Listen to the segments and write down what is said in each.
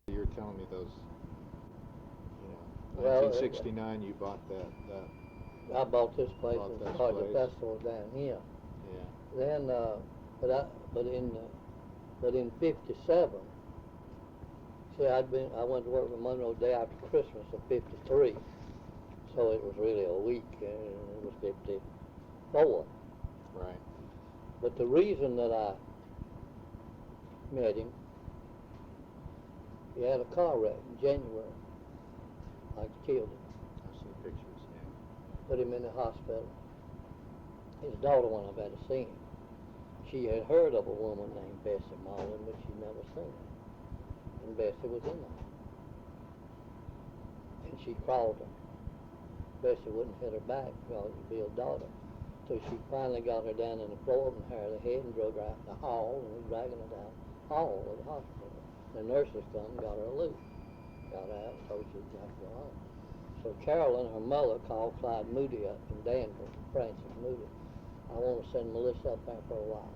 You're telling me those, Well, 1969 you bought that. I bought this place Bought and this started the place. festival down here. Yeah. Then, but in '57, see, I went to work with Monroe day after Christmas of '53, so it was really a week, and it was '54. Right. But the reason that I met him, he had a car wreck in January, like killed him. I've seen pictures. Yeah. Put him in the hospital. His daughter went up there to see him. She had heard of a woman named Bessie Marlin, but she'd never seen her. And Bessie was in there. And she crawled her. Bessie wouldn't hit her back because it would be her daughter. So she finally got her down in the floor and hurt her head and drug her out in the hall and was dragging her down the hall of the hospital. The nurses come and got her loose. Got her out and told she'd have to go home. So Carolyn, her mother, called Clyde Moody up from Danville, Francis Moody. I want to send Melissa up there for a while.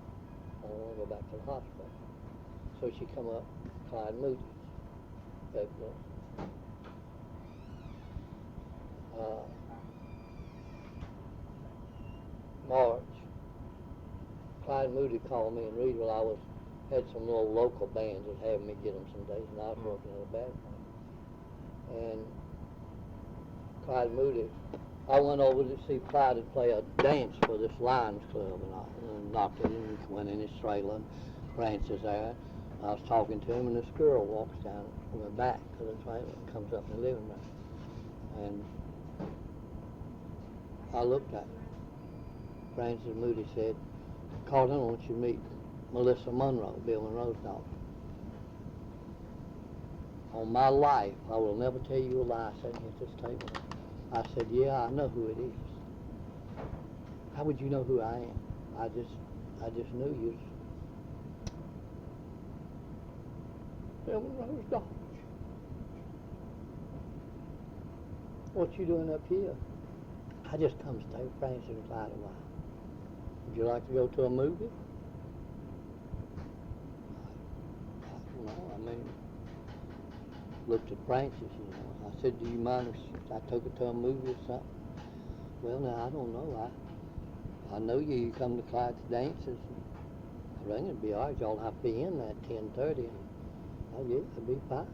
I don't want to go back to the hospital. So she come up, Clyde Moody's. March, Clyde Moody called me in Reidsville. I had some little local bands that having me get them some days, and I was working at a band plant. And Clyde Moody, I went over to see Clyde and play a dance for this Lions Club, and I knocked it and went in his trailer, and Francis there. I was talking to him, and this girl walks down from the back of the trailer and comes up in the living room. And I looked at her. Francis Moody said, Carlton, I want you to meet Melissa Monroe, Bill Monroe's daughter. On my life, I will never tell you a lie sitting at this table. I said, yeah, I know who it is. How would you know who I am? I just knew you. Bill Monroe's daughter. What you doing up here? I just come to stay with Francis and Clyde a while. Would you like to go to a movie? I don't know, I mean, looked at Francis, I said, do you mind if I took her to a movie or something? Well, now, I don't know. I know you come to Clyde's dances. I reckon it'd be all right. Y'all have to be in at 10:30. And oh, yeah, it'll be fine.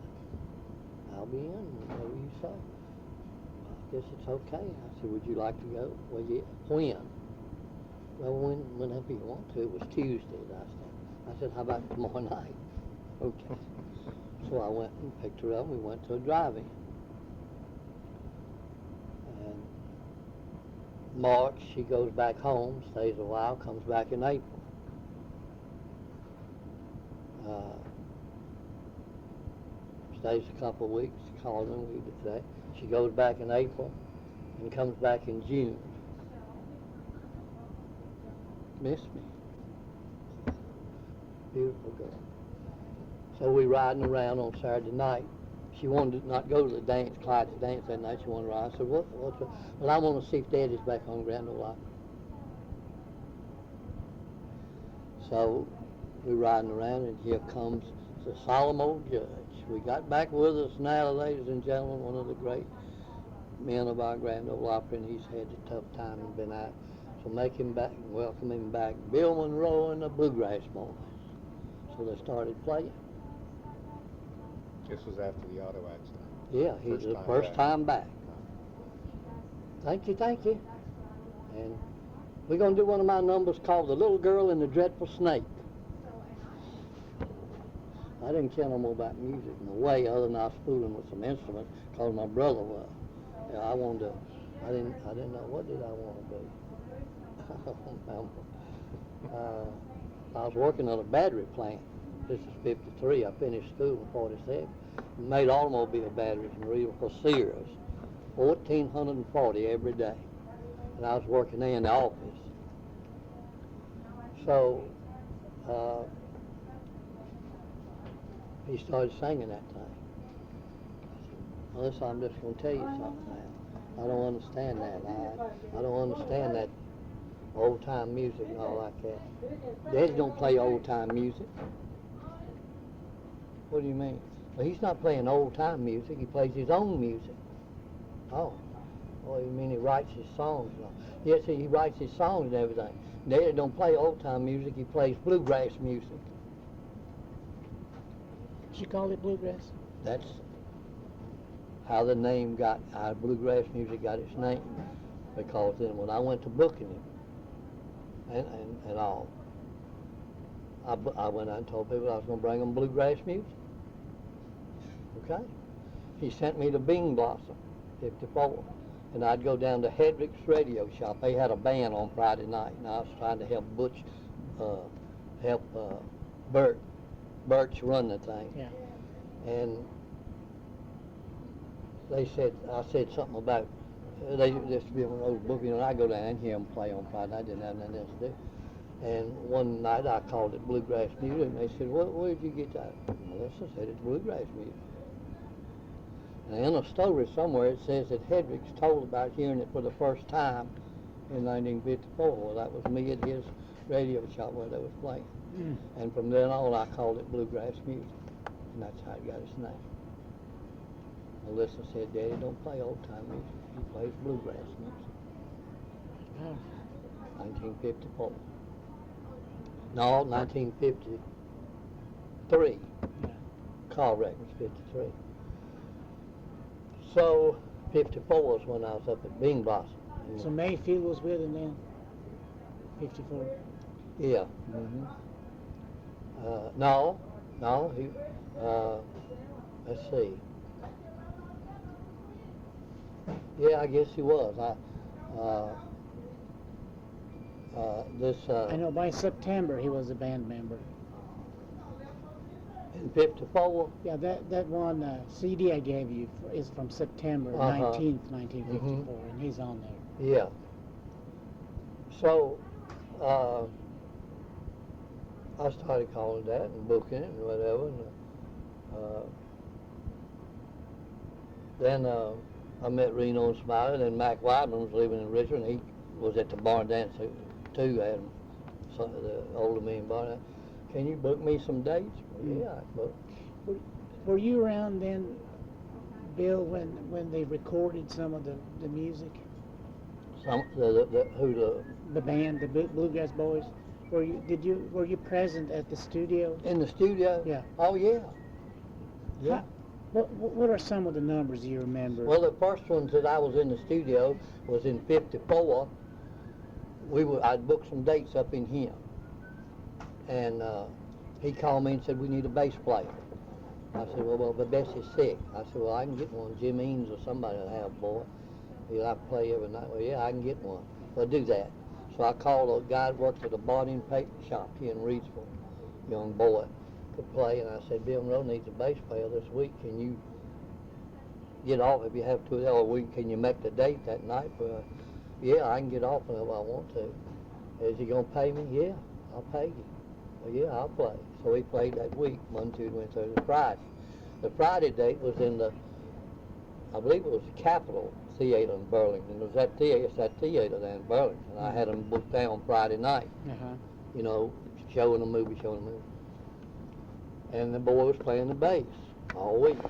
I'll be in whenever you say. I guess it's okay. I said, would you like to go? Well, yeah. When? Well, whenever you want to. It was Tuesday, I said, how about tomorrow night? Okay. So I went and picked her up, and we went to a drive-in. And March, she goes back home, stays a while, comes back in April. Stays a couple of weeks, called me, we did today. She goes back in April and comes back in June. Missed me. Beautiful girl. So we riding around on Saturday night. She wanted to not go to the dance, Clyde's dance that night. She wanted to ride. I said, what's well, I want to see if Daddy's back on Grand Ole Opry. So we riding around, and here comes the solemn old judge. We got back with us now, ladies and gentlemen, one of the great men of our Grand Ole Opry, and he's had a tough time and been out. So make him back and welcome him back. Bill Monroe and the Bluegrass Boys. So they started playing. This was after the auto accident. Yeah, he's the first time back. Thank you. And we're going to do one of my numbers called The Little Girl and the Dreadful Snake. I didn't care no more about music in a way other than I was fooling with some instrument because my brother was. Yeah, I didn't know, what did I want to be? I don't remember. I was working at a battery plant. This is '53. I finished school in '47. Made automobile batteries in Reidsville for Sears, 1,440 every day. And I was working there in the office. So he started singing that time. I said, Melissa, I'm just going to tell you something now. I don't understand that. I don't understand that old-time music and all like that. Daddy don't play old-time music. What do you mean? Well, he's not playing old-time music. He plays his own music. Oh. Oh, you mean he writes his songs? No. Yes, he writes his songs and everything. Daddy don't play old-time music. He plays bluegrass music. Did you call it bluegrass? That's how the name got, how bluegrass music got its name. Because then when I went to booking him and all, I went out and told people I was going to bring them bluegrass music. Okay? He sent me to Beanblossom, 54. And I'd go down to Hedrick's radio shop. They had a band on Friday night, and I was trying to help Birch run the thing. Yeah. And I said something about, they used to be on those booking, and I go down and hear them play on Friday night. I didn't have nothing else to do. And one night I called it bluegrass music, and they said, where did you get that? Melissa said, it's bluegrass music. And in a story somewhere it says that Hedrick's told about hearing it for the first time in 1954. Well, that was me at his radio shop where they was playing. Mm. And from then on I called it bluegrass music. And that's how it got its name. Melissa said, Daddy don't play old-time music. He plays bluegrass music. Oh. 1954. No, 1953. Yeah. Car wreck was 53. So, 54 was when I was up at Beanblossom. So Mayfield was with him then? 54. Yeah. Mm-hmm. No, he, let's see. Yeah, I guess he was. I know by September he was a band member. In 54? Yeah, that one CD I gave you is from September 19th, 1954, and he's on there. Yeah. So, I started calling that and booking it and whatever. And, then I met Reno and Smiley, and Mac Wyman was living in Richmond. He was at the barn dance too, Adam, the older man barn dance. Can you book me some dates? Yeah, I booked. Were you around then, Bill, when they recorded some of the music? The band, the Bluegrass Boys. Were you present at the studio? In the studio? Yeah. Oh yeah. Yeah. What are some of the numbers you remember? Well, the first ones that I was in the studio was in 54. I'd booked some dates up in here. And he called me and said, we need a bass player. I said, well, but Bessie's sick. I said, well, I can get one. Jim Eames or somebody will have a boy. He'll have to play every night. Well, yeah, I can get one. Well, do that. So I called a guy that worked at a boarding paper shop here in Reidsville, young boy, could play. And I said, Bill Monroe needs a bass player this week. Can you get off if you have to the other week? Can you make the date that night? Yeah, I can get off if I want to. Is he going to pay me? Yeah, I'll pay you. Well, yeah, I'll play. So he played that week, Monday, Tuesday, Wednesday, Thursday, Friday. The Friday date was in I believe it was the Capitol Theater in Burlington. It was that theater there in Burlington. I had them booked there on Friday night. You know, showing a movie. And the boy was playing the bass all week.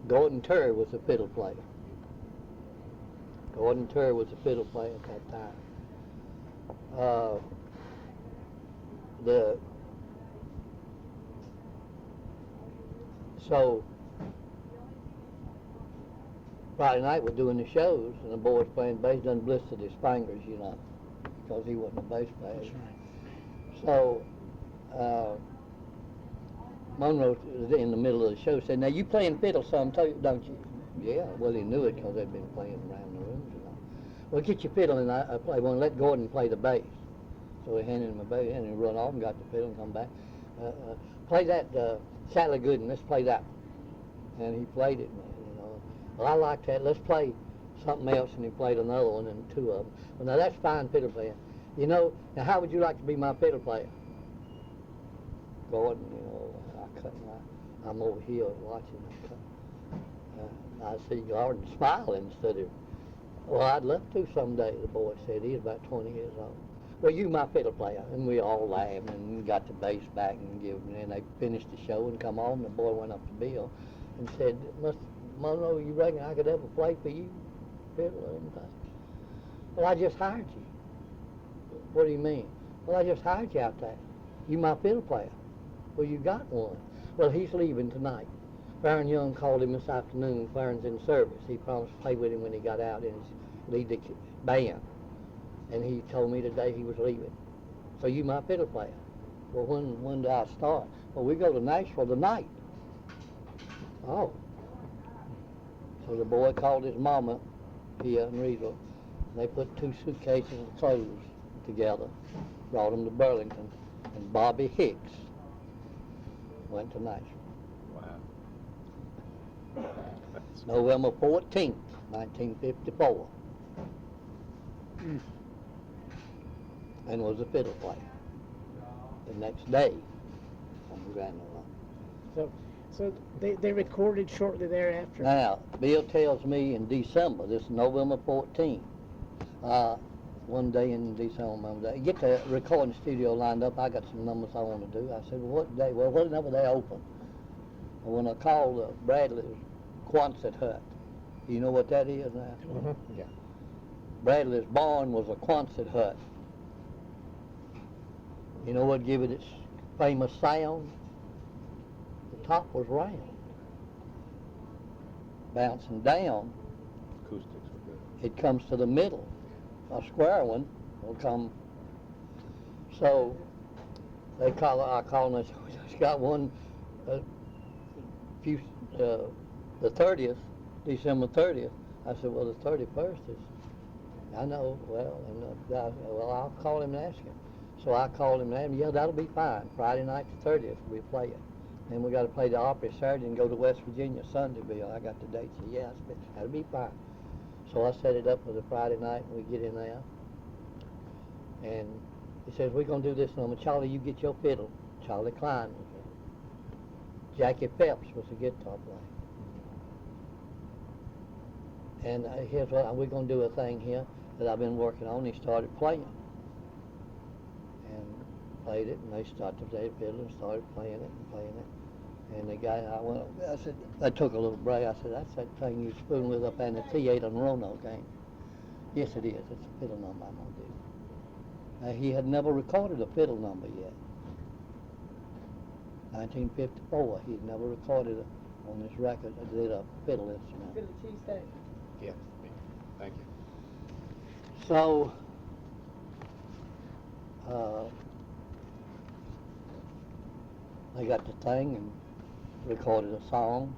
Gordon Terry was the fiddle player. Gordon Terry was the fiddle player at that time. So Friday night we're doing the shows, and the boy's playing bass, done blistered his fingers, you know, because he wasn't a bass player. That's right. So Monroe was in the middle of the show, said, now you playing fiddle some too, don't you? Yeah, well he knew it because they'd been playing around the rooms, you know. Well, get your fiddle, and I play one. Let Gordon play the bass. So he handed him a bass, and he run off and got the fiddle and come back. Play that Sally Gooden. Let's play that one. And he played it, man, you know. Well, I like that. Let's play something else, and he played another one and two of them. Well, now that's fine fiddle playing. You know, now how would you like to be my fiddle player? Gordon, you know, I'm over here watching him. I see Gordon smiling instead of, well, I'd love to someday, the boy said. He was about 20 years old. well, you my fiddle player. And we all laughed and got the bass back and then they finished the show and come on. The boy went up to Bill and said, Mr. Monroe, you reckon I could ever play for you? Fiddle or anything? Well, I just hired you. What do you mean? Well, I just hired you out there. You my fiddle player. Well, you got one. Well, he's leaving tonight. Farron Young called him this afternoon. Farron's in service. He promised to play with him when he got out and lead the band. And he told me today he was leaving. So you my fiddle player. Well, when do I start? Well, we go to Nashville tonight. Oh. So the boy called his mama here in Reidsville. They put 2 suitcases of clothes together, brought them to Burlington, and Bobby Hicks went to Nashville. Wow. November 14th, 1954. And was a fiddle player. The next day on the Grand Ole. So they recorded shortly thereafter. Now, Bill tells me in December, this is November 14th, one day in December, get the recording studio lined up. I got some numbers I want to do. I said, well, what day? Well, whenever they open. And when I called Bradley's Quonset hut, you know what that is now? Mm-hmm. Yeah. Bradley's barn was a Quonset hut. You know what gave it its famous sound? The top was round. Bouncing down, Acoustics were good. it comes to the middle. A square one will come. So I call them, I said, we just got one the 30th, December 30th. I said, well, the 31st is, I know, well, I'll call him and ask him. So I called him and asked him, yeah, that'll be fine. Friday night the 30th, we play it. Then we got to play the Opry Saturday and go to West Virginia Sunday, Bill. I got the dates. He said, yeah, that'll be fine. So I set it up for the Friday night, and we get in there. And he says, we're going to do this number. Charlie, you get your fiddle. Charlie Klein was there. Jackie Phelps was the guitar player. And here's what, we're going to do a thing here that I've been working on. He started playing. And played it, and they started to play the fiddle and started playing it and playing it. And the guy, I said, I took a little break. I said, that's that thing you spoon with up in the T8 on Roanoke, ain't it? Yes, it is. It's a fiddle number I'm going to do. Now, he had never recorded a fiddle number yet. 1954, he'd never recorded it on this record. I did a fiddle instrument. Fiddle cheesesteak. Yeah. Thank you. So, they got the thing and recorded a song,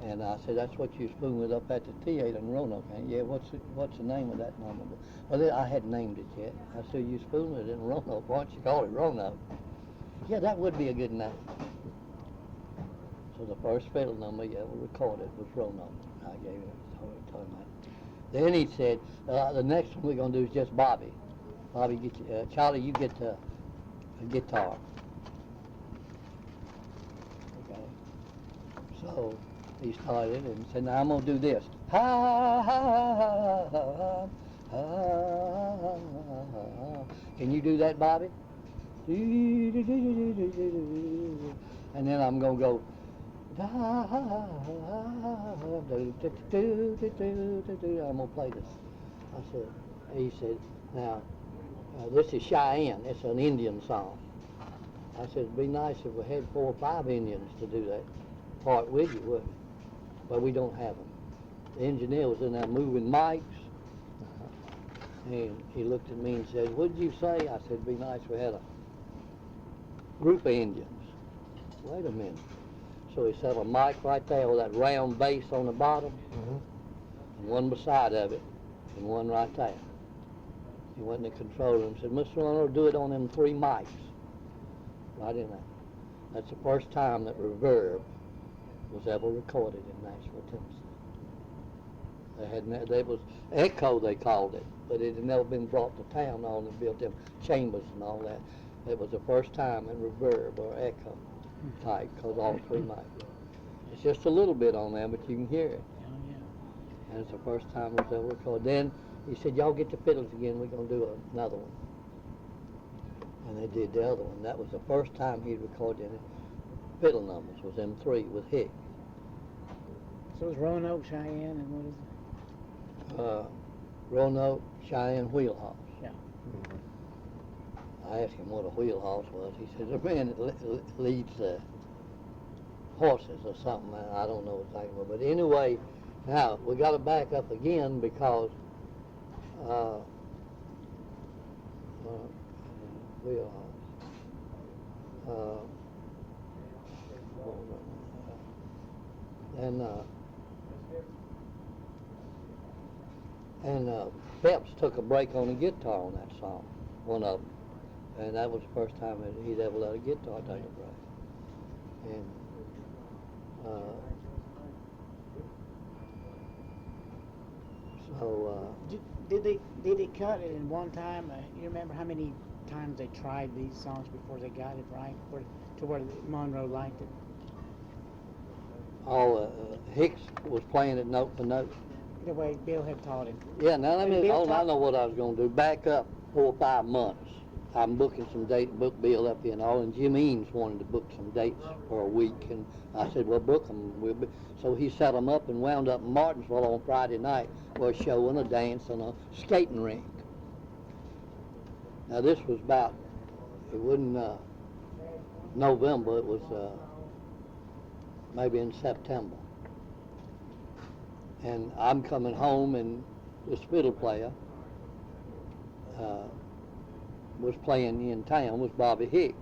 and I said, that's what you spoon with up at the T8 in Roanoke. And yeah, what's the name of that number? Well, I hadn't named it yet. I said, you spoon with it in Roanoke, why don't you call it Roanoke? Yeah, that would be a good name. So the first fiddle number we recorded was Roanoke. I gave it to him. Then he said, the next one we're going to do is just Bobby. Bobby, get Charlie, you get a guitar. Okay. So he started and said, now I'm going to do this. Ha, ha, ha, ha, ha, ha. Can you do that, Bobby? And then I'm going to go. I'm going to play this. He said, now, this is Cheyenne. It's an Indian song. I said, it'd be nice if we had 4 or 5 Indians to do that part with you, wouldn't it? But we don't have them. The engineer was in there moving mics, and he looked at me and said, what did you say? I said, it'd be nice if we had a group of Indians. Wait a minute. So he set a mic right there with that round bass on the bottom, and one beside of it, and one right there. He went in the control room and said, Mr. Monroe, do it on them 3 mics. Right in there. That's the first time that reverb was ever recorded in Nashville, Tennessee. There was echo, they called it, but it had never been brought to town on and built them chambers and all that. It was the first time in reverb or echo type, because all 3 mics. It's just a little bit on there, but you can hear it. Oh, yeah. And it's the first time it was ever recorded. Then he said, y'all get the fiddles again, we're going to do another one. and they did the other one. That was the first time he'd recorded any fiddle numbers, was them three with Hicks. So it was Roanoke, Cheyenne, and what is it? Roanoke, Cheyenne, Wheelhouse. Yeah. I asked him what a wheelhouse was. He said, the man that leads the horses or something. I don't know exactly. But anyway, now we got to back up again because wheelhouse. And Phelps took a break on the guitar on that song, one of them. And that was the first time that he'd ever let a guitar take a break. And Did they cut it in one time? You remember how many times they tried these songs before they got it right, to where Monroe liked it? Hicks was playing it note for note. The way Bill had taught him. Yeah, now let me, Bill I know what I was going to do. Back up 4 or 5 months. I'm booking some dates, book Bill up here and all, and Jim Eames wanted to book some dates for a week, and I said, well, book them. So he set them up and wound up in Martinsville on Friday night for a show and a dance and a skating rink. Now this was about, it wasn't November, it was maybe in September. And I'm coming home, and this fiddle player was playing in town, was Bobby Hicks,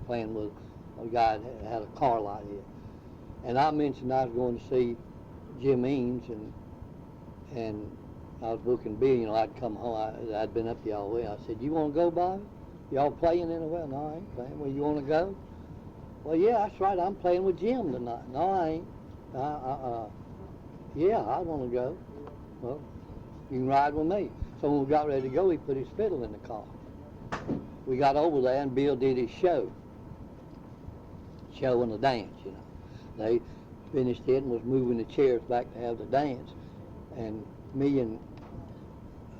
playing with a guy that had a car lot here. And I mentioned I was going to see Jim Eames, and I was booking Bill, you know, I'd come home, I'd been up here all week. I said, you want to go, Bobby? Y'all playing anywhere? No, I ain't playing. Well, you want to go? Well, yeah, that's right, I'm playing with Jim tonight. No, I ain't. Yeah, I want to go. Well, you can ride with me. So when we got ready to go, he put his fiddle in the car. We got over there, and Bill did his show and the dance, you know. They finished it and was moving the chairs back to have the dance. And me and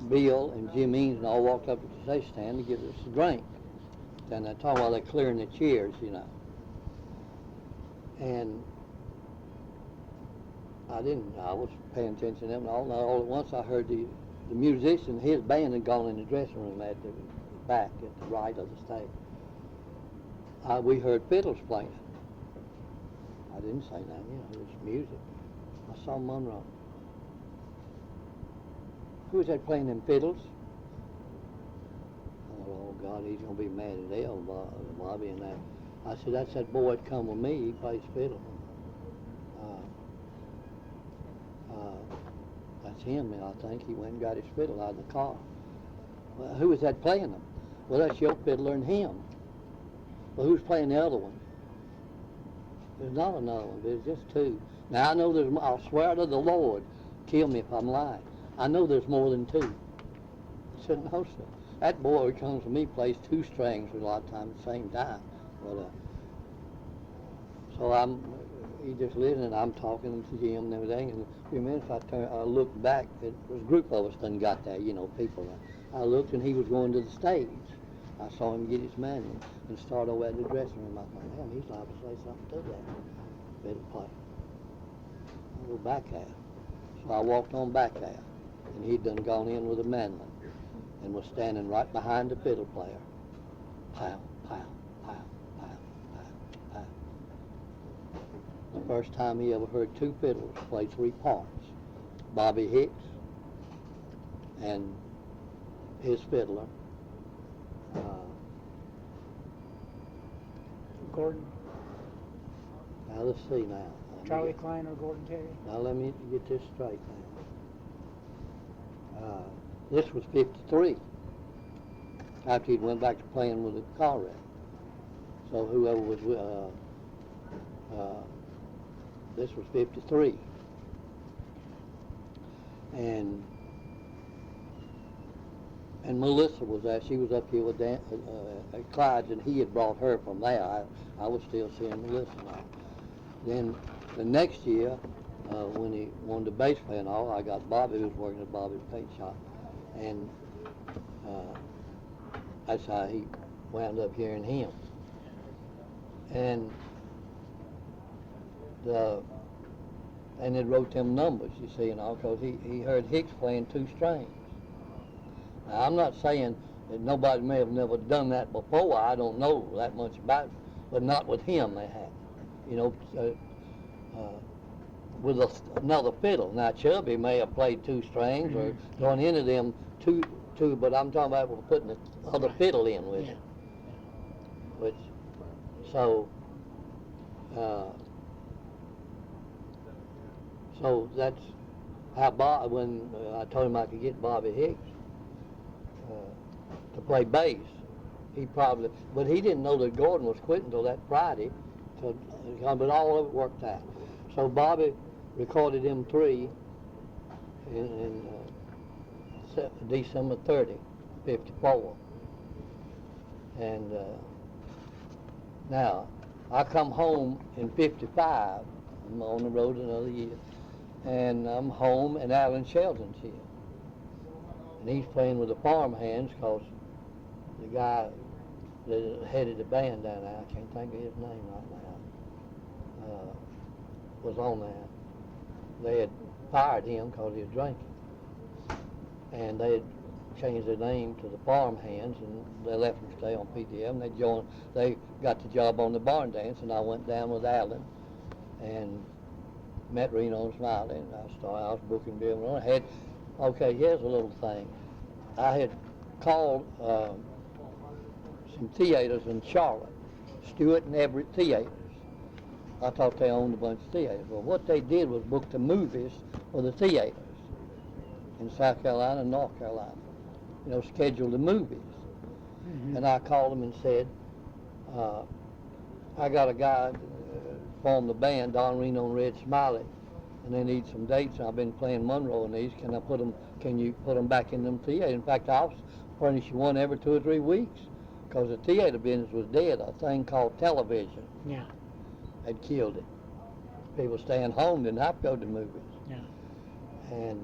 Bill and Jim Eames and all walked up to the station stand to give us a drink. And they're talking while they're clearing the chairs, you know. And I was paying attention to them, and all at once I heard the musician, his band had gone in the dressing room at the back, at the right of the stage. We heard fiddles playing. I didn't say nothing, you know, it was music. I saw Monroe. Who was that playing them fiddles? I thought, oh God, he's going to be mad at hell, Bobby, and that. I said, that's that boy that come with me, he plays fiddle. That's him, I think. He went and got his fiddle out of the car. Well, who was that playing them? Well, that's your fiddler and him. Well, who's playing the other one? There's not another one, there's just 2. Now, I know there's, I'll swear to the Lord, kill me if I'm lying, I know there's more than 2. I said, no, sir. That boy who comes to me plays 2 strings a lot of times at the same time. But, so he just listening, I'm talking to Jim and everything, and a few minutes I looked back, it was a group of us done got there, you know, people. I looked and he was going to the stage. I saw him get his manual and start over at the dressing room. I thought, damn, he's liable to say something to that fiddle player. I'll go back there. So I walked on back there, and he'd done gone in with a mandolin and was standing right behind the fiddle player. Pow, pow, pow, pow, pow, pow. The first time he ever heard 2 fiddlers play 3 parts. Bobby Hicks and his fiddler. Gordon? Now let's see now. Charlie Klein or Gordon Terry? Now let me get this straight now. This was 53, after he went back to playing with the car wreck. So whoever was with, this was 53. And Melissa was there. She was up here with at Clyde's, and he had brought her from there. I was still seeing Melissa now. Then the next year, when he wanted the bass player and all, I got Bobby, who was working at Bobby's paint shop, and that's how he wound up hearing him. And it wrote them numbers, you see, and all, because he heard Hicks playing 2 strings. Now, I'm not saying that nobody may have never done that before. I don't know that much about it, but not with him they had. You know, with another fiddle. Now, Chubby may have played 2 strings or gone into them two, but I'm talking about putting the other fiddle in with it. Which, so that's how Bob, when I told him I could get Bobby Hicks to play bass, he probably, but he didn't know that Gordon was quitting until that Friday, but all of it worked out. So Bobby recorded them 3 in December 30, 54. And now, I come home in 55, I'm on the road another year, and I'm home and Alan Shelton's here. And he's playing with the farm hands because the guy that headed the band down there, I can't think of his name right now, was on there. They had fired him because he was drinking. And they had changed their name to the farm hands, and they left him stay on PTM. They got the job on the barn dance, and I went down with Alan and met Reno and Smiley, and I was booking Bill. Okay, here's a little thing. I had called some theaters in Charlotte, Stewart and Everett Theaters. I thought they owned a bunch of theaters. Well, what they did was book the movies for the theaters in South Carolina and North Carolina. You know, schedule the movies. Mm-hmm. And I called them and said, I got a guy formed the band, Don Reno and Red Smiley, and they need some dates. I've been playing Monroe in these. Can you put them back in them theaters? In fact, I'll furnish you one every 2 or 3 weeks, because the theater business was dead. A thing called television had killed it. People staying home didn't have to go to movies. Yeah. And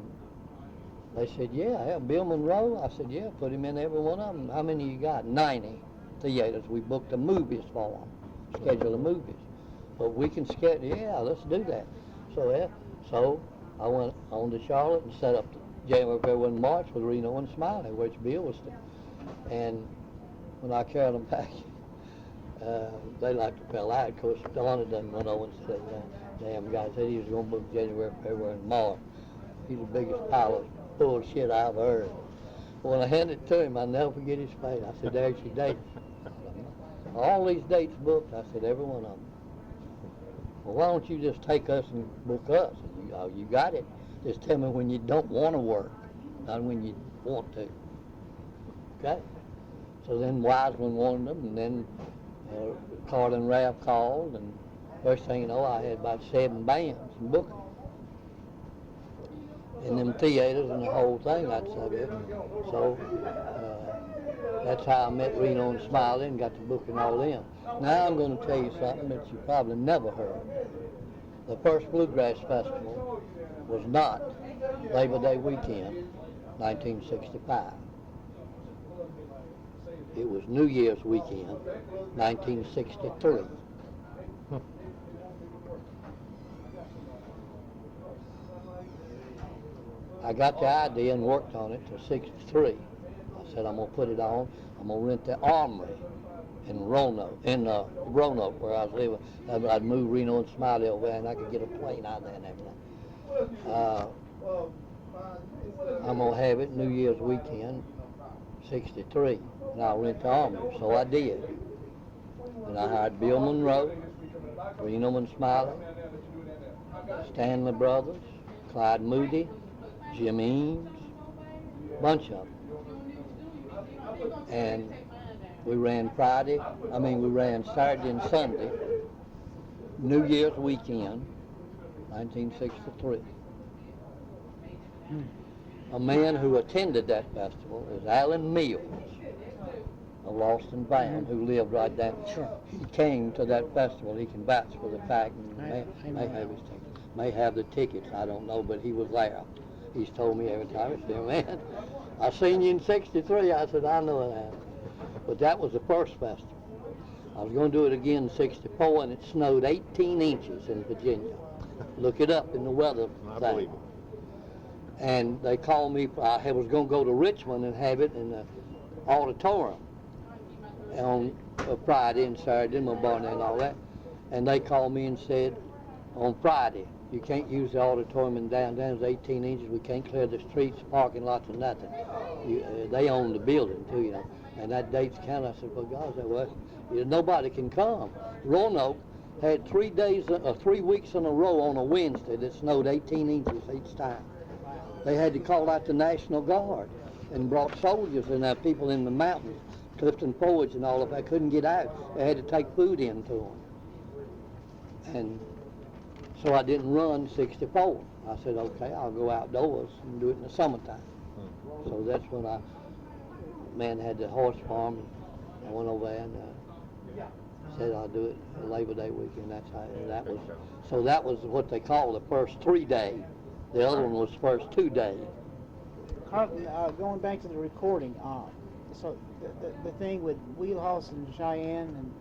they said, yeah, Bill Monroe? I said, yeah, put him in every one of them. How many you got? 90 theaters. We booked the movies for them, schedule the movies. But we can schedule, let's do that. So I went on to Charlotte and set up January, February, and March with Reno and Smiley, which Bill was there. And when I carried them back, they like to fell out. Of course, Donna done went over and said, damn guy said he was going to book January, February, and March. He's the biggest pile of bullshit I've heard. When I handed it to him, I'll never forget his face. I said, there's your date. All these dates booked, I said, every one of them. Well, why don't you just take us and book us? You got it. Just tell me when you don't want to work, not when you want to. Okay? So then Wiseman wanted them, and then Carlton and Ralph called, and first thing you know, I had about 7 bands and booked them. In them theaters and the whole thing, I'd say. So that's how I met Reno and Smiley and got to booking all them. Now I'm going to tell you something that you probably never heard. The first Bluegrass Festival was not Labor Day weekend, 1965. It was New Year's weekend, 1963. I got the idea and worked on it till 63. I said, I'm going to put it on. I'm going to rent the Armory in Roanoke, where I was living. I'd move Reno and Smiley over there, and I could get a plane out there and everything. I'm going to have it New Year's weekend, 63, and I'll rent the Armory. So I did. And I hired Bill Monroe, Reno and Smiley, Stanley Brothers, Clyde Moody, Jim Eames, bunch of them. And we ran Saturday and Sunday, New Year's weekend, 1963. A man who attended that festival is Alan Mills of Lost and Found, who lived right down. He came to that festival. He can vouch for the fact, and may have the tickets, I don't know, but he was there. He's told me every time. He said, man, I seen you in 63. I said, I know that. But that was the first festival. I was going to do it again in '64, and it snowed 18 inches in Virginia. Look it up in the weather I thing. believe it. And they called me. I was going to go to Richmond and have it in the auditorium on Friday and Saturday, my barn and all that. And they called me and said, on Friday, you can't use the auditorium in downtown. It's 18 inches. We can't clear the streets, parking lots, and nothing. They own the building too, you know. And that date's counted. I said, well, God, I said, well, nobody can come. Roanoke had 3 weeks in a row on a Wednesday that snowed 18 inches each time. They had to call out the National Guard and brought soldiers and people in the mountains, Clifton Forge and all of that, couldn't get out. They had to take food in to them. And so I didn't run '64. I said, okay, I'll go outdoors and do it in the summertime. So that's when man had the horse farm. And I went over there and said I'll do it Labor Day weekend. That's how. And that was what they call the first 3 day. The other one was first 2 day. Carlton, going back to the recording, so the thing with Wheelhouse and Cheyenne and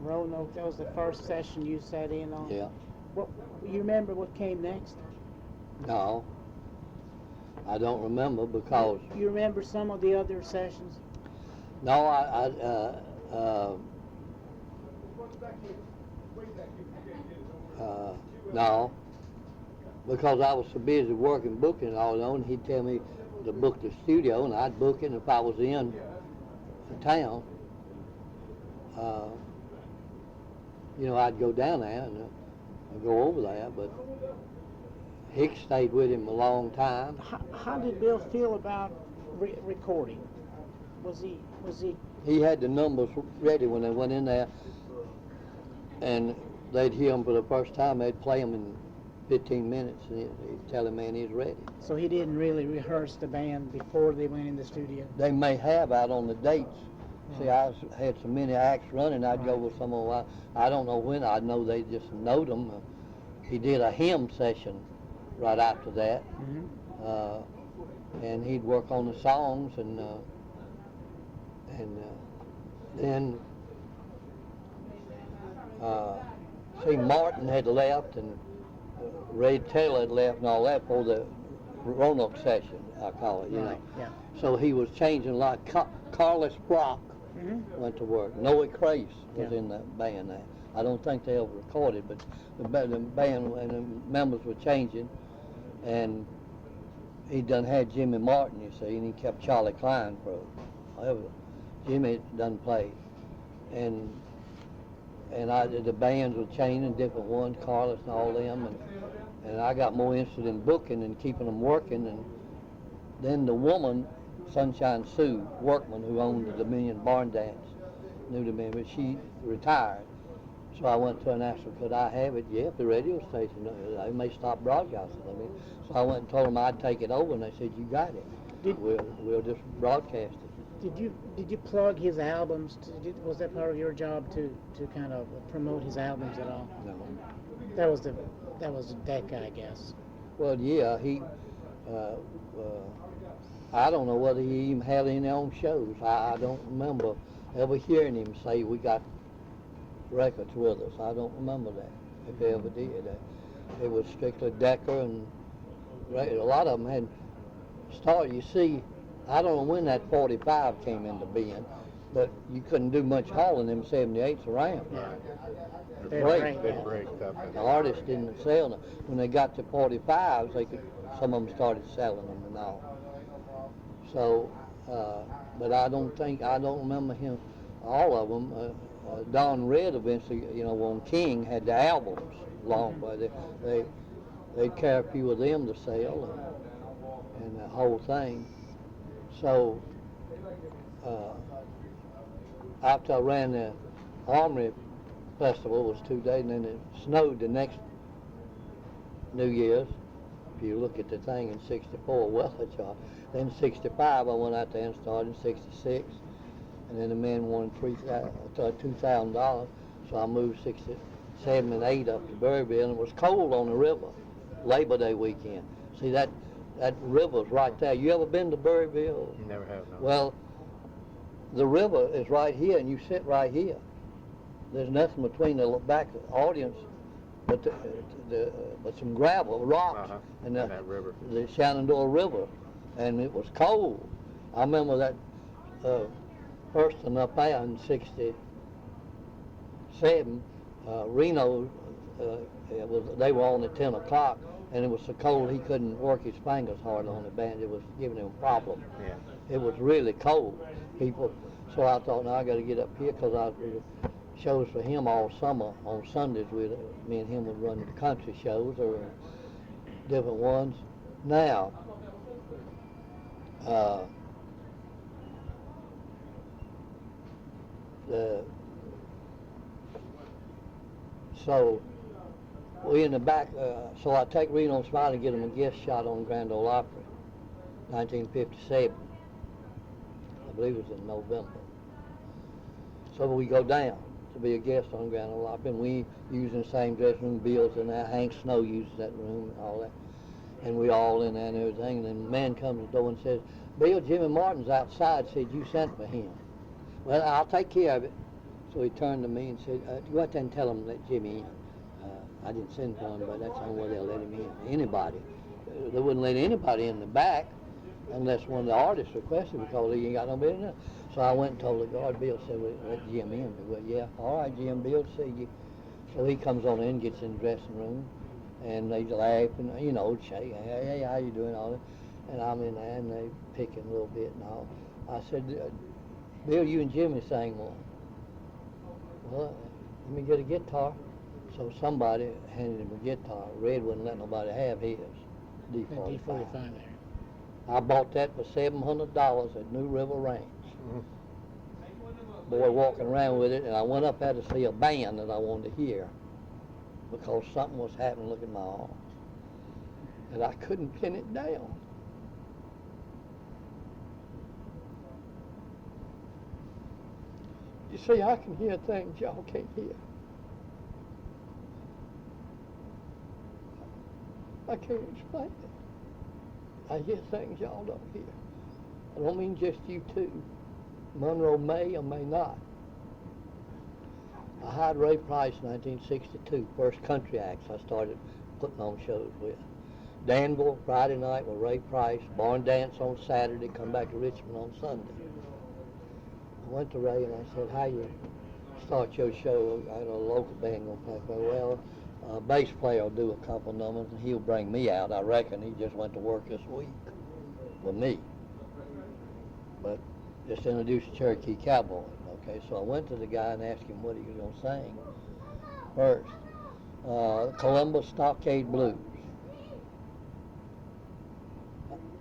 Roanoke, that was the first session you sat in on? Yeah. What, you remember what came next? No, I don't remember because. You remember some of the other sessions? No, no, because I was so busy working, booking and all that, and he'd tell me to book the studio, and I'd book it, and if I was in town, I'd go down there and I'd go over there, but Hicks stayed with him a long time. How did Bill feel about recording? Was he? He had the numbers ready when they went in there, and they'd hear them for the first time. They'd play them in 15 minutes, and he'd tell the man he's ready. So he didn't really rehearse the band before they went in the studio? They may have out on the dates. See, I had so many acts running, I'd go with some of them. I don't know when. I know they just know them. He did a hymn session right after that, and he'd work on the songs, and then see, Martin had left, and Ray Taylor had left, and all that for the Roanoke session, I call it, you know. Yeah. So he was changing, like Carlos Brock went to work. Noah Crace was in that band there. I don't think they ever recorded, but the band and the members were changing, and he done had Jimmy Martin, you see, and he kept Charlie Klein for it. However, Jimmy done play, and the bands were changing, different ones, Carlos and all them, and I got more interested in booking and keeping them working, and then the woman, Sunshine Sue Workman, who owned the Dominion Barn Dance, knew the man, but she retired. So I went to her and asked her, could I have it? Yeah, if the radio station, they may stop broadcasting. So I went and told them I'd take it over, and they said, you got it. We'll just broadcast it. Did you plug his albums? Was that part of your job to kind of promote his albums at all? No. That was that guy, I guess. Well, yeah, he. I don't know whether he even had any on shows. I don't remember ever hearing him say we got records with us. I don't remember that, if they ever did. It was strictly Decker, and a lot of them had started. You see, I don't know when that 45 came into being, but you couldn't do much hauling them 78s around. Yeah. They'd break up. The artists didn't sell them. When they got to 45s, some of them started selling them and all. So, but I don't remember him, all of them. Don Red eventually, on King, had the albums long, but they'd carry a few of them to sell and the whole thing. So, after I ran the Armory Festival, it was 2 days, and then it snowed the next New Year's. If you look at the thing in '64, well, that's all. Then '65, I went out there and started in '66, and then the man wanted $2,000, so I moved '67 and '8 up to Berryville, and it was cold on the river, Labor Day weekend. See, that river's right there. You ever been to Berryville? Never have, no. Well, the river is right here, and you sit right here. There's nothing between the back audience but but some gravel, rocks, and that river. The Shenandoah River, and it was cold. I remember that first one up there in '67, Reno. They were on at 10 o'clock, and it was so cold he couldn't work his fingers hard on the band. It was giving him a problem. Yeah. It was really cold, people. So I thought, now I got to get up here, because I shows for him all summer on Sundays. Me and him would run the country shows or different ones. Now, so we in the back. So I take Reno Smiley and get him a guest shot on Grand Ole Opry, 1957. I believe it was in November. So we go down to be a guest on Grand Ole Opry, and we using the same dressing room. Bill's in there. Hank Snow uses that room and all that. And we all in there and everything. And then the man comes to the door and says, "Bill, Jimmy Martin's outside. Said you sent for him." "Well, I'll take care of it." So he turned to me and said, "Go out there and tell him let Jimmy in." I didn't send for him, but that's the only way they'll let him in. Anybody. They wouldn't let anybody in the back unless one of the artists requested, because he ain't got no business. So I went and told the guard. Bill said, "Well, let Jim in." "Well, yeah, all right, Jim, Bill, see you." So he comes on in, gets in the dressing room, and they laugh and, shake, "Hey, how you doing?" all that. And I'm in there, and they picking a little bit and all. I said, "Bill, you and Jimmy sang one." "Well, let me get a guitar." So somebody handed him a guitar. Red wouldn't let nobody have his D45. D45 there. I bought that for $700 at New River Ranch. Mhm. Boy walking around with it, and I went up there to see a band that I wanted to hear, because something was happening. Look at my arm. And I couldn't pin it down. You see, I can hear things y'all can't hear. I can't explain it. I hear things y'all don't hear. I don't mean just you two. Monroe may or may not. I hired Ray Price in 1962, first country acts I started putting on shows with. Danville Friday night with Ray Price, barn dance on Saturday, come back to Richmond on Sunday. I went to Ray and I said, "How you start your show?" I had a local band gonna play. "Well, bass player will do a couple numbers and he'll bring me out. I reckon he just went to work this week with me." But just introduced the Cherokee Cowboy. Okay, so I went to the guy and asked him what he was going to sing first. Columbus Stockade Blues.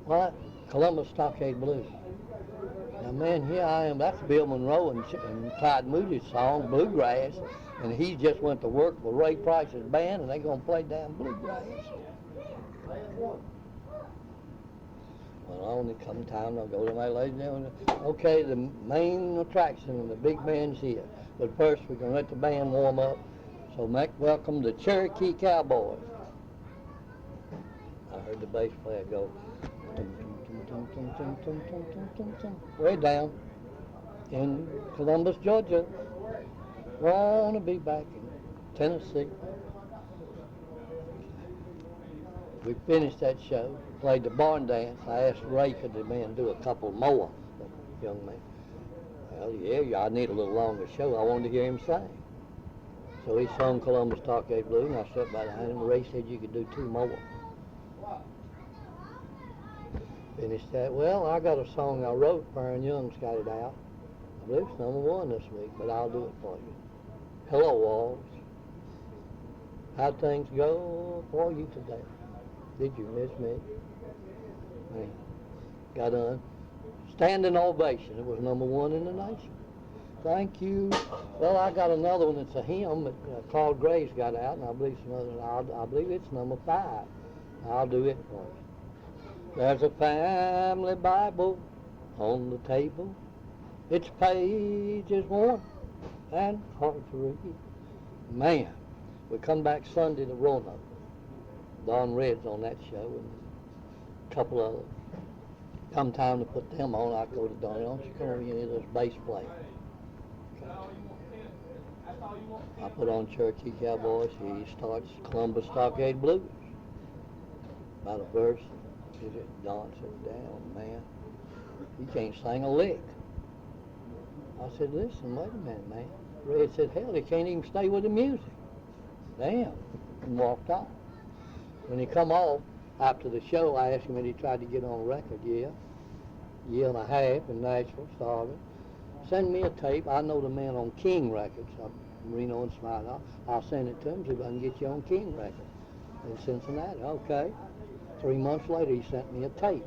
What? Columbus Stockade Blues. Now, man, here I am. That's Bill Monroe and Clyde Moody's song, Bluegrass. And he just went to work for Ray Price's band, and they going to play damn Bluegrass. Well, only come time, I'll go to my ladies and gentlemen. Okay, the main attraction and the big band's here. But first, we're going to let the band warm up. So make welcome the Cherokee Cowboys. I heard the bass player go, way down in Columbus, Georgia. Wanna be back in Tennessee. We finished that show, played the barn dance. I asked Ray, could the man do a couple more, the young man. "Well, yeah, I need a little longer show. I wanted to hear him sing." So he sung Columbus Stockade Blues, and I sat by the hand, and Ray said you could do 2 more. Finished that. Well, I got a song I wrote, Farron Young's got it out. I believe it's #1 this week, but I'll do it for you. "Hello, Walls. How'd things go for you today? Did you miss me?" Man, got a standing ovation. It was #1 in the nation. "Thank you." Well, I got another one that's a hymn that Claude Gray's got out, and I believe it's I believe it's #5. I'll do it for you. "There's a family Bible on the table. Its page is worn and hard to read." Man, we come back Sunday to Roanoke. Don Red's on that show and a couple others. come time to put them on, I go to Donnie, don't you come over here and this bass player. I put on Cherokee Cowboys, he starts Columbus Stockade Blues. About a verse, Don said, damn, man, you can't sing a lick. I said, listen, wait a minute, man. Red said, hell, he can't even stay with the music. Damn, and walked off. When he come off, after the show, I asked him if he tried to get on record. Yeah. Year and a half in Nashville, started. Send me a tape. I know the man on King Records, Reno and Smiley. I'll send it to him, see if I can get you on King Records in Cincinnati. Okay. 3 months later, he sent me a tape.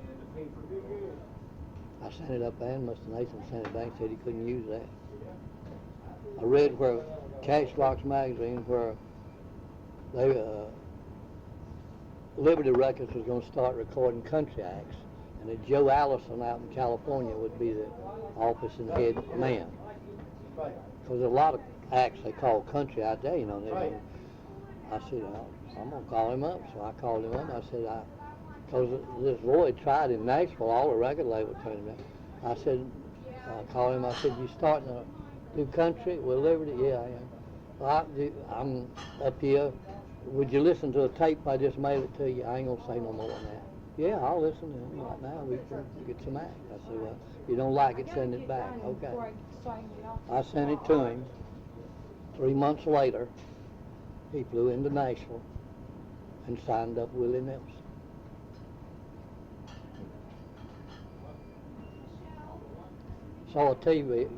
I sent it up there, and Mr. Nathan sent it back and said he couldn't use that. I read where Cashbox magazine, where they, Liberty Records was going to start recording country acts, and that Joe Allison out in California would be the office and head man. Because a lot of acts they call country out there, you know. I said, I'm going to call him up. So I called him up. I said, because this boy tried in Nashville, all the record labels told him that. I said, I called him. I said, you starting to do country with Liberty? Yeah, I am. Well, I'm up here. Would you listen to a tape I just made it to you? I ain't going to say no more than that. Yeah, I'll listen to him right now. We can get some acts. I said, well, if you don't like it, send it back. Okay. I sent it to him. 3 months later, he flew into Nashville and signed up Willie Nelson. Saw a TV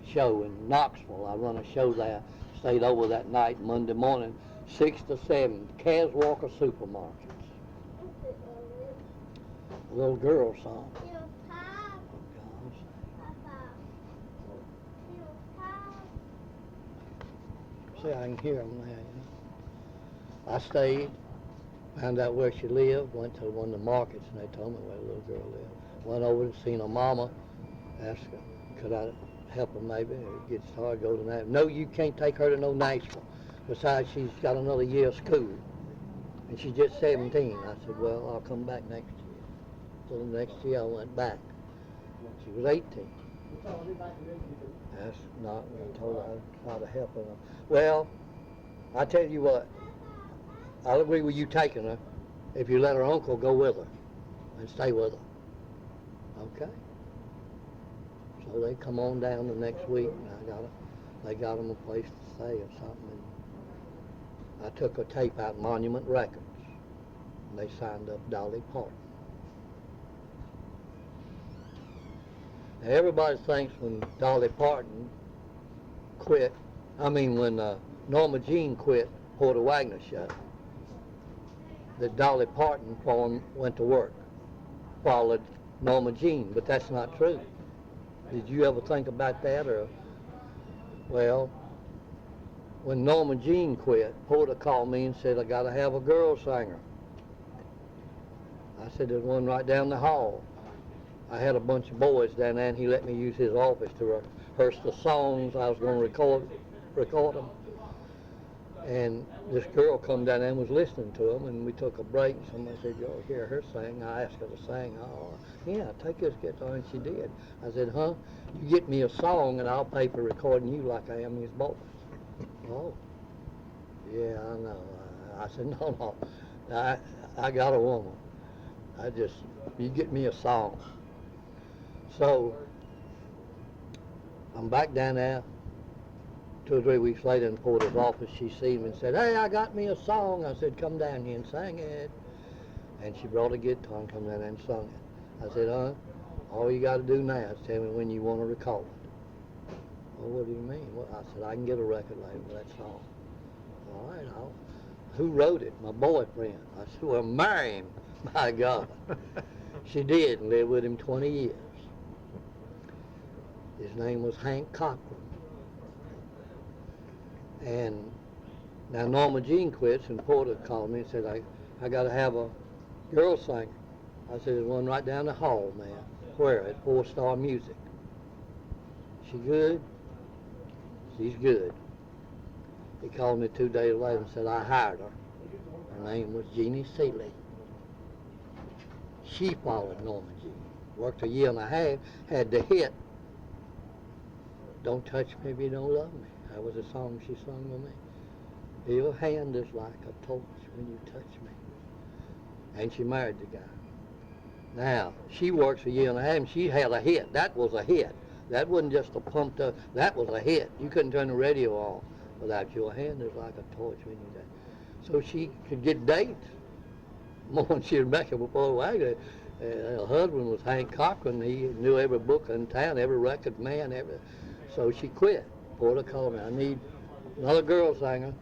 show in Knoxville. I run a show there. Stayed over that night, Monday morning, 6 to 7, Cas Walker Supermarkets. A little girl song. See, I can hear them now. You know. I stayed, found out where she lived, went to one of the markets, and they told me where the little girl lived. Went over and seen her mama, asked her, could I help her maybe, or get started, go to Nashville. No, you can't take her to no Nashville. Besides, she's got another year of school, and she's just 17. I said, well, I'll come back next year. So the next year I went back. She was 18. That's not, I told her I'd try to help her. Well, I tell you what, I'll agree with you taking her if you let her uncle go with her and stay with her. Okay? So they come on down the next week, and they got them a place to stay or something. And I took a tape out, Monument Records, and they signed up Dolly Parton. Now everybody thinks when Dolly Parton quit, when Norma Jean quit Porter Wagner show, that Dolly Parton went to work, followed Norma Jean, but that's not true. Did you ever think about that? Or, well, when Norma Jean quit, Porter called me and said, I got to have a girl singer. I said, there's one right down the hall. I had a bunch of boys down there, and he let me use his office to rehearse the songs I was going to record them. And this girl come down there and was listening to them, and we took a break, and somebody said, you'll hear her sing. I asked her to sing. Oh, yeah, take this guitar, and she did. I said, huh? You get me a song, and I'll pay for recording you like I am his boys. Oh, yeah, I know. I said, no, I got a woman. You get me a song. So, I'm back down there 2 or 3 weeks later in Porter's office. She seen me and said, hey, I got me a song. I said, come down here and sing it. And she brought a guitar and come down there and sung it. I said, all you got to do now is tell me when you want to record it. Well, what do you mean? Well, I said, I can get a record label with that song. All right, who wrote it? My boyfriend. I said, well, marry him. My God. She did, and lived with him 20 years. His name was Hank Cochran. And now Norma Jean quits, and Porter called me and said, I got to have a girl singer. I said, there's one right down the hall, man. Where? At 4-Star Music. She good? She's good. He called me 2 days later and said, I hired her. Her name was Jeannie Seeley. She followed Norma Jean. worked a year and a half, had the hit, Don't Touch Me If You Don't Love Me. That was a song she sung with me. Your hand is like a torch when you touch me. And she married the guy. Now, she works a year and a half, and she had a hit. That was a hit. That wasn't just a pumped up, that was a hit. You couldn't turn the radio on without Your Hand is Like a Torch when you touch. So she could get dates more than she was back before the wagon. Her husband was Hank Cochran. He knew every book in town, every record man, so she quit. Porter called me, I need another girl singer.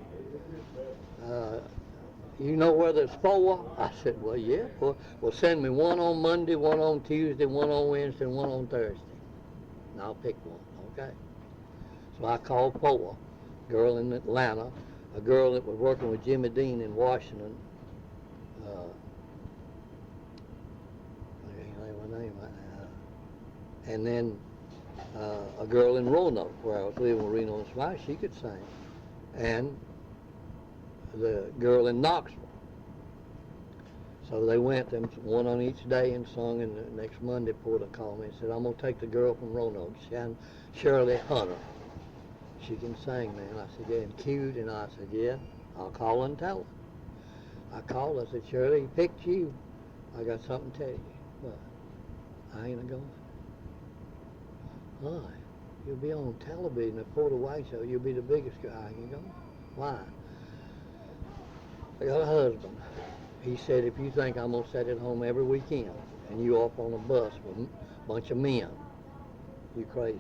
You know where there's 4? I said, well, yeah. Well, send me one on Monday, one on Tuesday, one on Wednesday, and one on Thursday. And I'll pick one, okay? So I called 4, a girl in Atlanta, a girl that was working with Jimmy Dean in Washington. I can't remember her name right now. And then a girl in Roanoke, where I was living with Reno and Smythe, she could sing. And the girl in Knoxville. So they went, them one on each day, and sung, and the next Monday Porter called me and said, I'm going to take the girl from Roanoke, Shirley Hunter. She can sing, man. I said, yeah, and cute, and I said, yeah, I'll call her and tell her. I called, I said, Shirley, he picked you. I got something to tell you. What? I ain't going. Why? You'll be on television at Porter White Show. You'll be the biggest guy. I ain't going. Why? I got a husband. He said, if you think I'm going to sit at home every weekend and you off on a bus with a bunch of men, you crazy.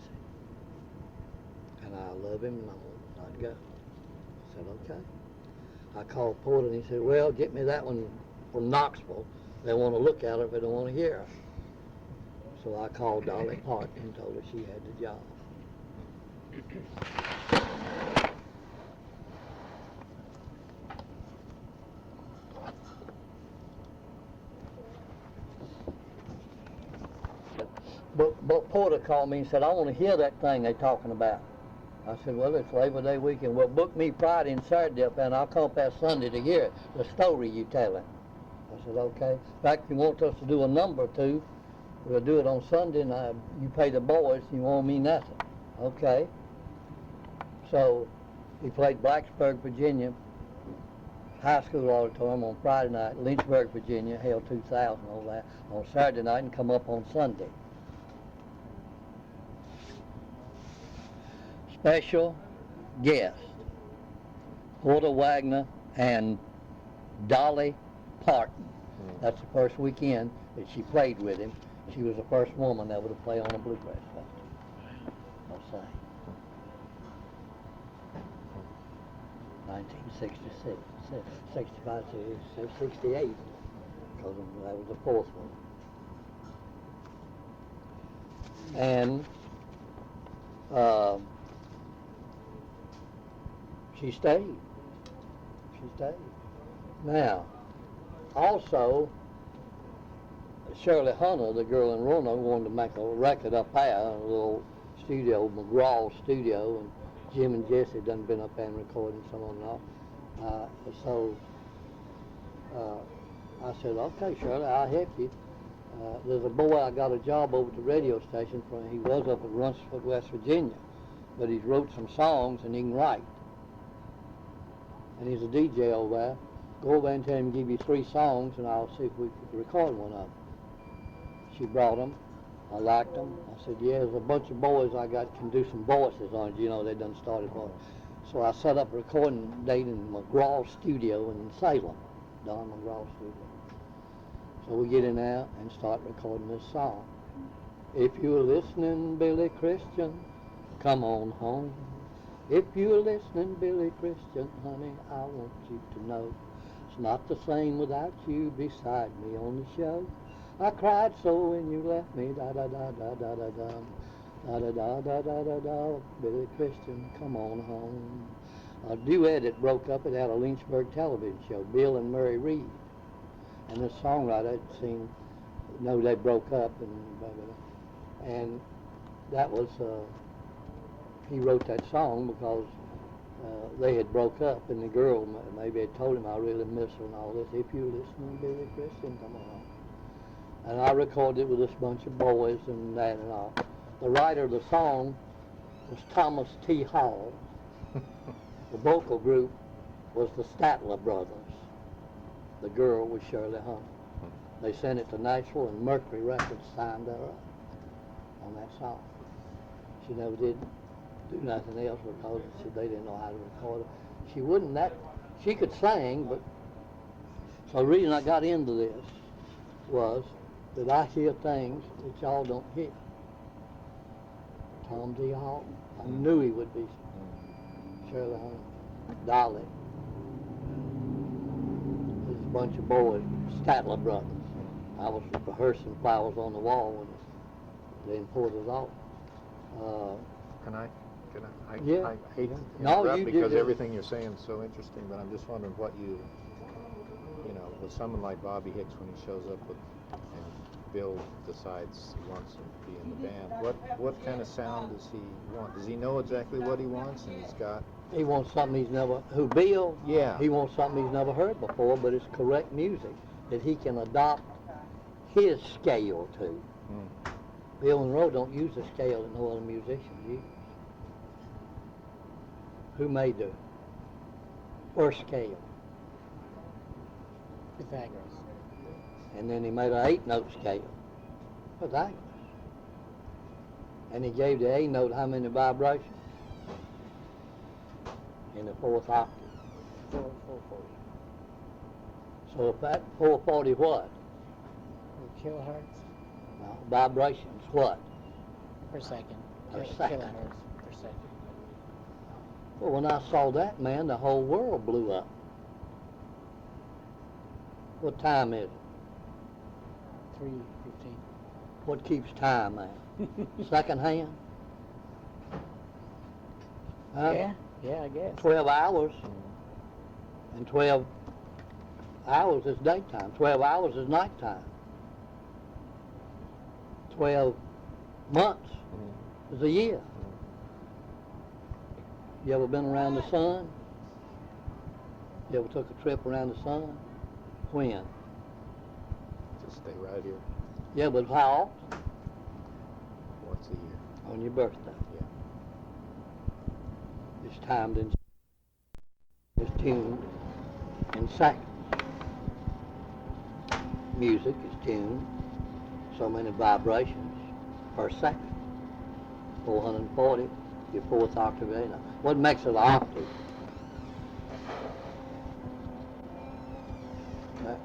And I love him and I'm not go. I said, okay. I called Porter and he said, well, get me that one from Knoxville. They want to look at her, but they don't want to hear her. So I called Dolly Parton and told her she had the job. But Porter called me and said, I want to hear that thing they're talking about. I said, well, it's Labor Day weekend. Well, book me Friday and Saturday up there, and I'll come past Sunday to hear it, the story you telling. I said, okay. In fact, if you want us to do a number or two, we'll do it on Sunday, and you pay the boys, you won't mean nothing. Okay. So he played Blacksburg, Virginia, high school auditorium on Friday night, Lynchburg, Virginia, held 2,000 over that, on Saturday night, and come up on Sunday. Special guest, Porter Wagner and Dolly Parton. That's the first weekend that she played with him. She was the first woman that would have played on a Bluegrass festival. I'll say. 1966, 65, 68, because that was the fourth one. And she stayed. She stayed. Now, also, Shirley Hunter, the girl in Roanoke, wanted to make a record up there, a little studio, McGraw studio, and Jim and Jesse done been up there and recording some of them all. I said, okay, Shirley, I'll help you. There's a boy I got a job over at the radio station for. He was up at Runsford, West Virginia, but he's wrote some songs and he can write. And he's a DJ over there. Go over there and tell him to give you 3 songs, and I'll see if we could record one of them. She brought them. I liked them. I said, yeah, there's a bunch of boys I got can do some voices on it. You know, they done started voice. So I set up a recording date in McGraw Studio in Salem, Don McGraw Studio. So we get in there and start recording this song. If you're listening, Billy Christian, come on home. If you're listening, Billy Christian, honey, I want you to know it's not the same without you beside me on the show. I cried so when you left me, da-da-da-da-da-da-da, da-da-da-da-da-da-da, Billy Christian, come on home. A duet that broke up, it had a Lynchburg television show, Bill and Murray Reed. And the songwriter had seen, they broke up, and blah, blah, blah. And that was, he wrote that song because they had broke up, and the girl maybe had told him, I really miss her and all this. If you're listening, Billy Christian, come on. And I recorded it with this bunch of boys and that and all. The writer of the song was Thomas T. Hall. The vocal group was the Statler Brothers. The girl was Shirley Hunter. They sent it to Nashville, and Mercury Records signed her up on that song. She never did do nothing else because they didn't know how to record it. She wouldn't she could sing, but so the reason I got into this was that I hear things that y'all don't hear. Tom T. Hall, I knew he would be. Shirley Hunter, Dolly. There's a bunch of boys, Statler Brothers. I was rehearsing Flowers on the Wall when they imported us off. I hate to interrupt because everything you're saying is so interesting, but I'm just wondering what you know, with someone like Bobby Hicks when he shows up and Bill decides he wants him to be in the band, what kind of sound does he want? Does he know exactly what he wants, and he wants something he's never, Bill? Yeah. He wants something he's never heard before, but it's correct music that he can adopt his scale to. Bill and Monroe don't use the scale that no other musician uses. Who made the first scale? Pythagoras. And then he made an 8-note scale. Pythagoras. And he gave the A note how many vibrations? In the 4th octave. 440. So if that 440 what? Kilohertz No, vibrations what? per second. Per second. Kilohertz per second. Well, when I saw that, man, the whole world blew up. What time is it? 3:15. What keeps time, man? Second hand? Huh? Yeah, I guess. 12 hours. And 12 hours is daytime. 12 hours is nighttime. 12 months is a year. You ever been around the sun? You ever took a trip around the sun? When? just stay right here Yeah, but how often? once a year? On your birthday. Yeah. It's timed in, it's tuned in seconds. Music is tuned so many vibrations per second. 440, your 4th octave. What makes it an octave?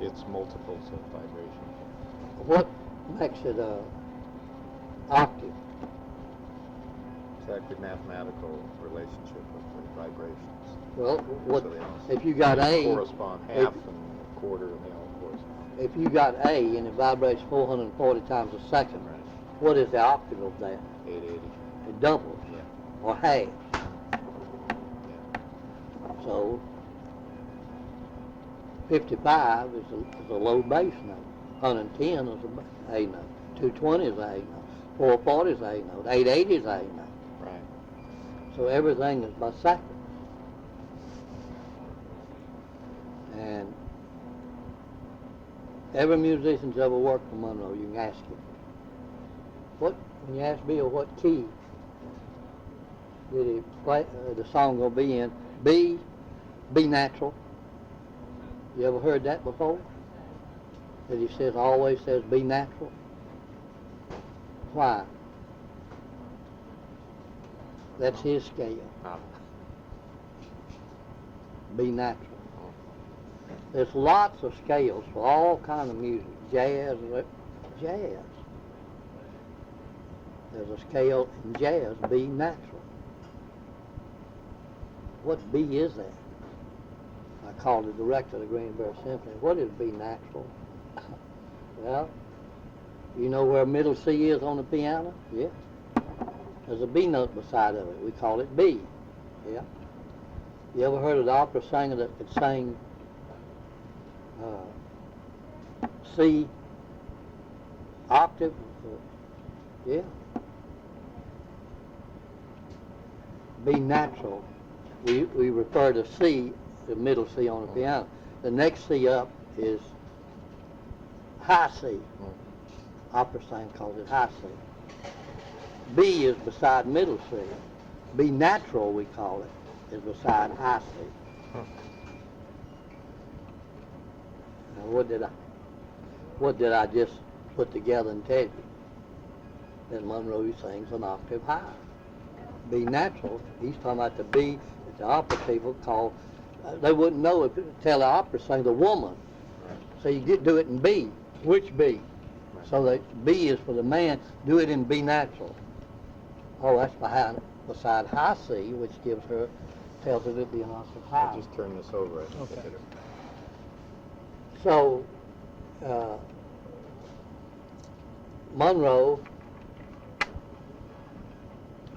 It's multiples of vibration. What makes it a octave? It's actually mathematical relationship of the vibrations. Well, what So they all if you got they A? correspond half and a quarter, and they all correspond. If you got A and it vibrates 440 times a second, Right. what is the octave of that? 880. It doubles, Yeah. or half. Yeah. So 55 is a low bass note. 110 is a A note. 220 is a A note. 440 is a A note. 880 is a A note. Right. So everything is by seconds. And every musician's ever worked for Monroe, you can ask him. When you ask Bill what key did he play, the song gonna be in, B natural. You ever heard that before? That he says, always says B natural? Why? That's his scale. B natural. There's lots of scales for all kind of music. Jazz. There's a scale in jazz, B natural. What B is that? I called the director of the Greenberg Symphony. What is B natural? Well, you know where middle C is on the piano? Yeah. There's a B note beside of it. We call it B. Yeah. You ever heard of the opera singer that could sing C octave? Yeah. B natural. We refer to C, the middle C on the piano. The next C up is high C. opera singer calls it high C. B is beside middle C. B natural, we call it, is beside high C. Now, what did I just put together and tell you? That Monroe sings an octave high. B natural, he's talking about the B that the opera people call, they wouldn't know if tell the opera singer the woman. So you do it in B. Which B? So that B is for the man, do it in B natural. Oh, that's beside high C, which tells it it'd be an octave high. I'll just turn this over. Okay. So, Monroe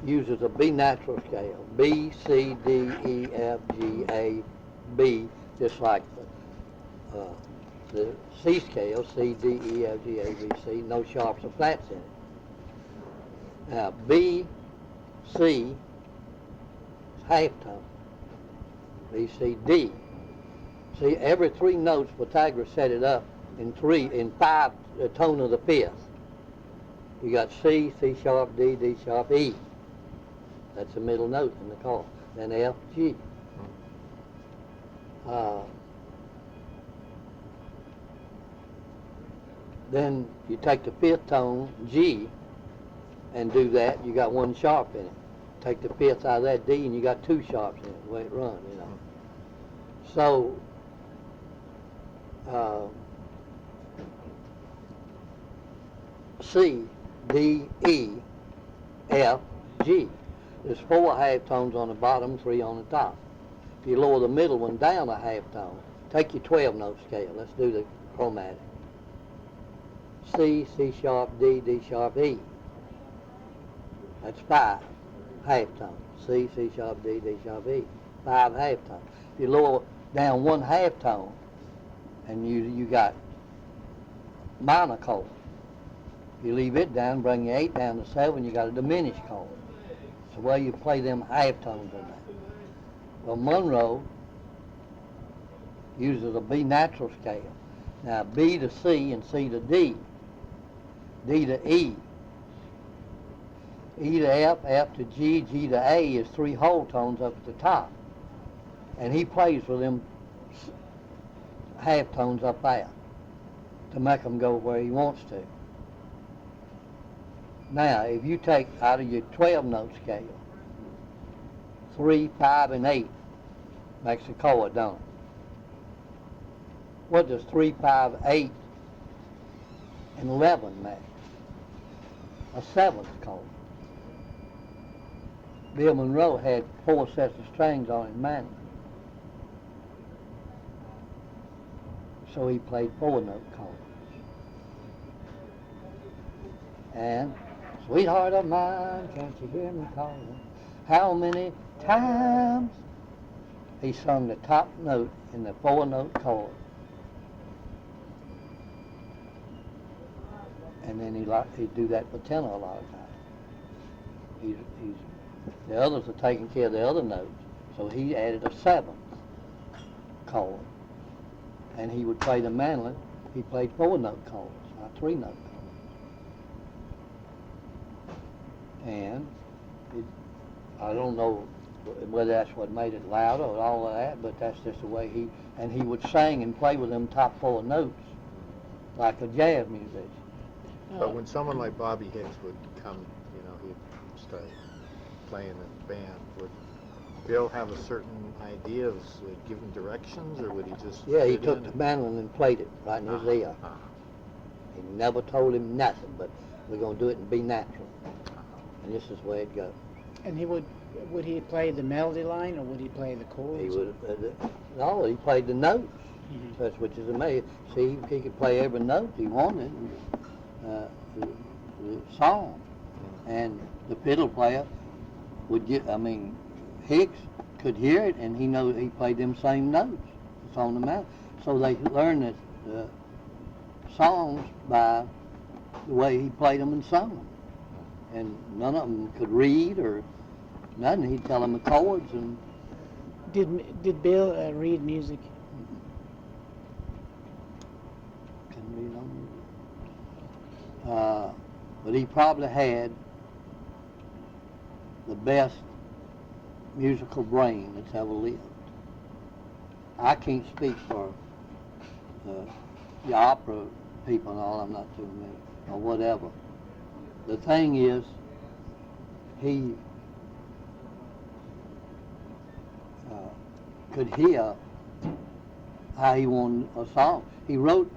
uses a B natural scale, B, C, D, E, F, G, A, B, just like the C scale, C, D, E, F, G, A, B, C, no sharps or flats in it. Now, B, C is half tone, B, C, D. See, every 3 notes, Pythagoras set it up in 5 tone of the 5th. You got C, C sharp, D, D sharp, E. That's the middle note in the chord. Then F, G. Then you take the 5th tone, G, and do that. You got 1 sharp in it. Take the 5th out of that, D, and you got 2 sharps in it, the way it runs, you know. So, C, D, E, F, G. There's 4 half tones on the bottom, 3 on the top. If you lower the middle one down a half tone, take your 12-note scale. Let's do the chromatic. C, C sharp, D, D sharp, E. That's 5 half tones. C, C sharp, D, D sharp, E. 5 half tones. If you lower down 1 half tone, and you got minor chord. You leave it down, bring your 8 down to 7, you got a diminished chord. It's the way you play them half tones on that. Well, Monroe uses a B natural scale. Now, B to C and C to D, D to E, E to F, F to G, G to A is 3 whole tones up at the top. And he plays with them half tones up there to make them go where he wants to. Now, if you take out of your 12-note scale, 3, 5, and 8 makes a chord, don't it? What does 3, 5, 8, and 11 make? A 7th chord. Bill Monroe had 4 sets of strings on his mandolin. So he played 4-note chords. And, sweetheart of mine, can't you hear me calling? How many times he sung the top note in the 4-note chord. And then he'd do that for tenor a lot of times. The others are taking care of the other notes, so he added a 7th chord. And he would play the mandolin. He played 4-note chords, not 3-note chords. And I don't know whether that's what made it louder or all of that, but that's just the way he would sing and play with them top 4 notes like a jazz musician. But when someone like Bobby Hicks would come, he'd start playing in the band, would Bill have a certain idea of giving directions, or would he just... Yeah, he took the mandolin and played it right in his ear. He never told him nothing, but we're going to do it and be natural. And this is the way it goes. And would he play the melody line, or would he play the chords? He would. No, he played the notes. Mm-hmm. That's which is amazing. See, he could play every note he wanted, the song, and the fiddle player would get. Hicks could hear it, and he played them same notes. It's on the mouth. So they learned the songs by the way he played them and sung them. And none of them could read or nothing. He'd tell them the chords. And did Bill read music? Can read on but he probably had the best musical brain that's ever lived. I can't speak for the opera people and all, I'm not too many, or whatever. The thing is, he could hear how he wanted a song. He wrote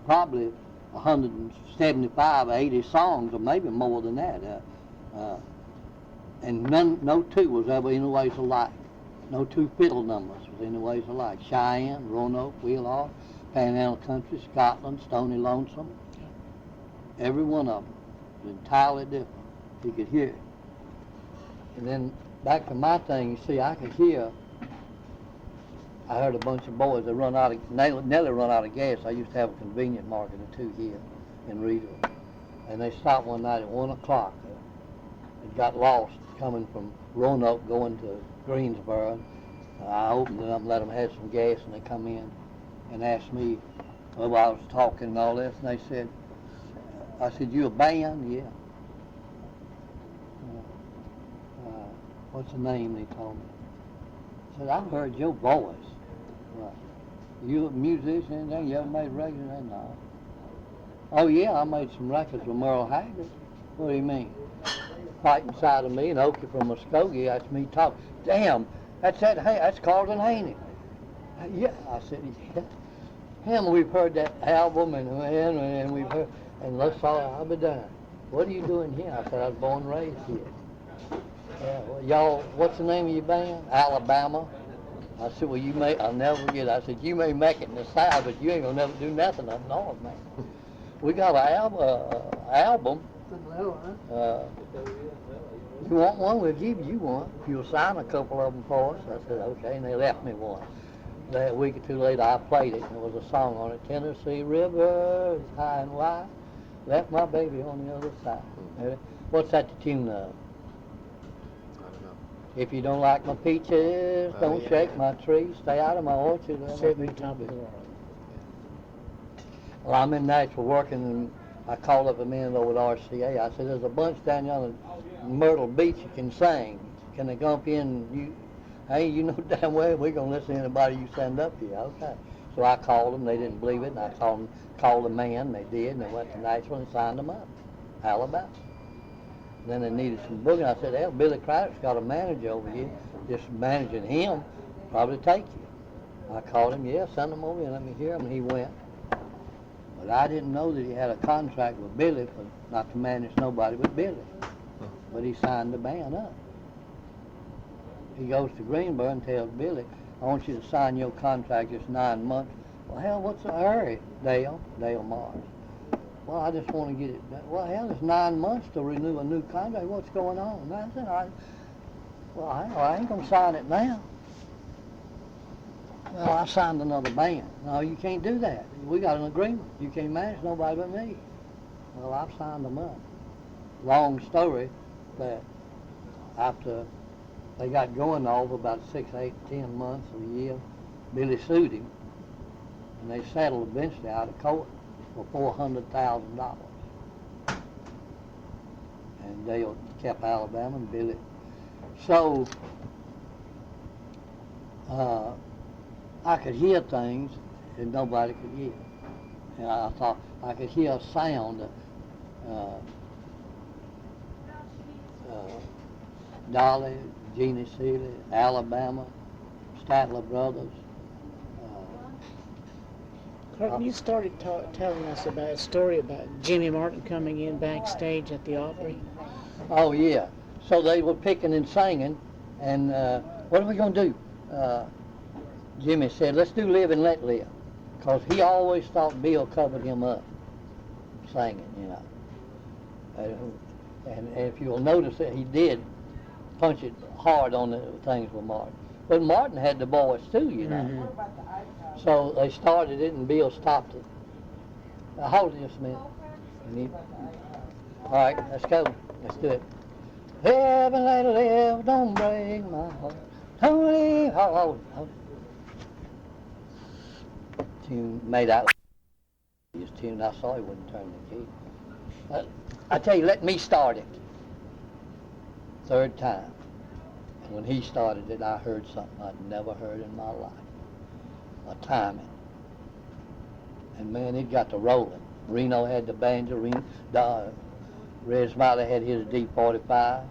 probably 175 or 80 songs, or maybe more than that. And no two was ever any ways alike. No two fiddle numbers was any ways alike. Cheyenne, Roanoke, Wheelhouse, Panhandle Country, Scotland, Stony Lonesome. Every one of them was entirely different. He could hear it. And then back to my thing, you see, I could hear. I heard a bunch of boys that nearly run out of gas. I used to have a convenience market or two here in Reidsville. And they stopped one night at 1 o'clock. It got lost coming from Roanoke going to Greensboro. I opened it up and let them have some gas, and they come in and asked me, well, I was talking and all this, and they said, I said, you a band? Yeah. What's the name, they told me. I said, I've heard your voice. Right. You a musician, anything? You ever made records? No. Oh yeah, I made some records with Merle Haggard. What do you mean? Right inside of me, and Okie from Muskogee, that's me talking. Damn, that's Carlton Haney. Yeah, I said, yeah. Him, we've heard that album, and we've heard, and let's all, I'll be done. What are you doing here? I said, I was born and raised here. Yeah, well, y'all, what's the name of your band? Alabama. I said, well, I'll never forget. I said, you may make it in the South, but you ain't gonna never do nothing up north, man. We got an album. You want one? We'll give you one. If you'll sign a couple of them for us. I said, okay, and they left me one. A week or two later, I played it, and there was a song on it, Tennessee River is high and wide, left my baby on the other side. What's that the tune of? If you don't like my peaches, don't shake my tree, stay out of my orchard. Well, I'm in Nashville working, and I called up a man over at RCA. I said, there's a bunch down yonder in Myrtle Beach you can sing. Can they come up in? Hey, you know damn well we're going to listen to anybody you send up here. Okay. So I called them. They didn't believe it, and I called the man. They did, and they went to Nashville and signed them up. Alabama. Then they needed some booking. I said, hell, Billy Craddock's got a manager over here. Just managing him, probably take you. I called him, yeah, send him over and let me hear him, and he went. But I didn't know that he had a contract with Billy for not to manage nobody but Billy. But he signed the band up. He goes to Greensboro and tells Billy, I want you to sign your contract just 9 months. Well, hell, what's the hurry, Dale Mars? Well, I just want to get it done. Well, hell, it's 9 months to renew a new contract. What's going on? And I said, I ain't going to sign it now. Well, I signed another band. No, you can't do that. We got an agreement. You can't manage nobody but me. Well, I've signed them up. Long story that after they got going over about 6, 8, 10 months of a year, Billy sued him, and they settled eventually out of court for $400,000. And Dale kept Alabama and Billy. So I could hear things that nobody could hear. And I thought I could hear a sound. Dolly, Jeannie Seeley, Alabama, Statler Brothers. Carlton, you started telling us about a story about Jimmy Martin coming in backstage at the Opry. Oh, yeah. So they were picking and singing, and what are we going to do? Jimmy said, let's do Live and Let Live, because he always thought Bill covered him up singing, you know. And if you'll notice that he did punch it hard on the things with Martin. But Martin had the voice too, you know. Mm-hmm. So they started it, and Bill stopped it. Hold it just a minute. All right, let's go. Let's do it. Live and let live, don't break my heart. Don't leave. Hold it. Tune made out. His tune. I saw he wouldn't turn the key. I tell you, let me start it. Third time. And when he started it, I heard something I'd never heard in my life. A timing. And man, it got to rolling. Reno had the banjo, Red Smiley had his D45.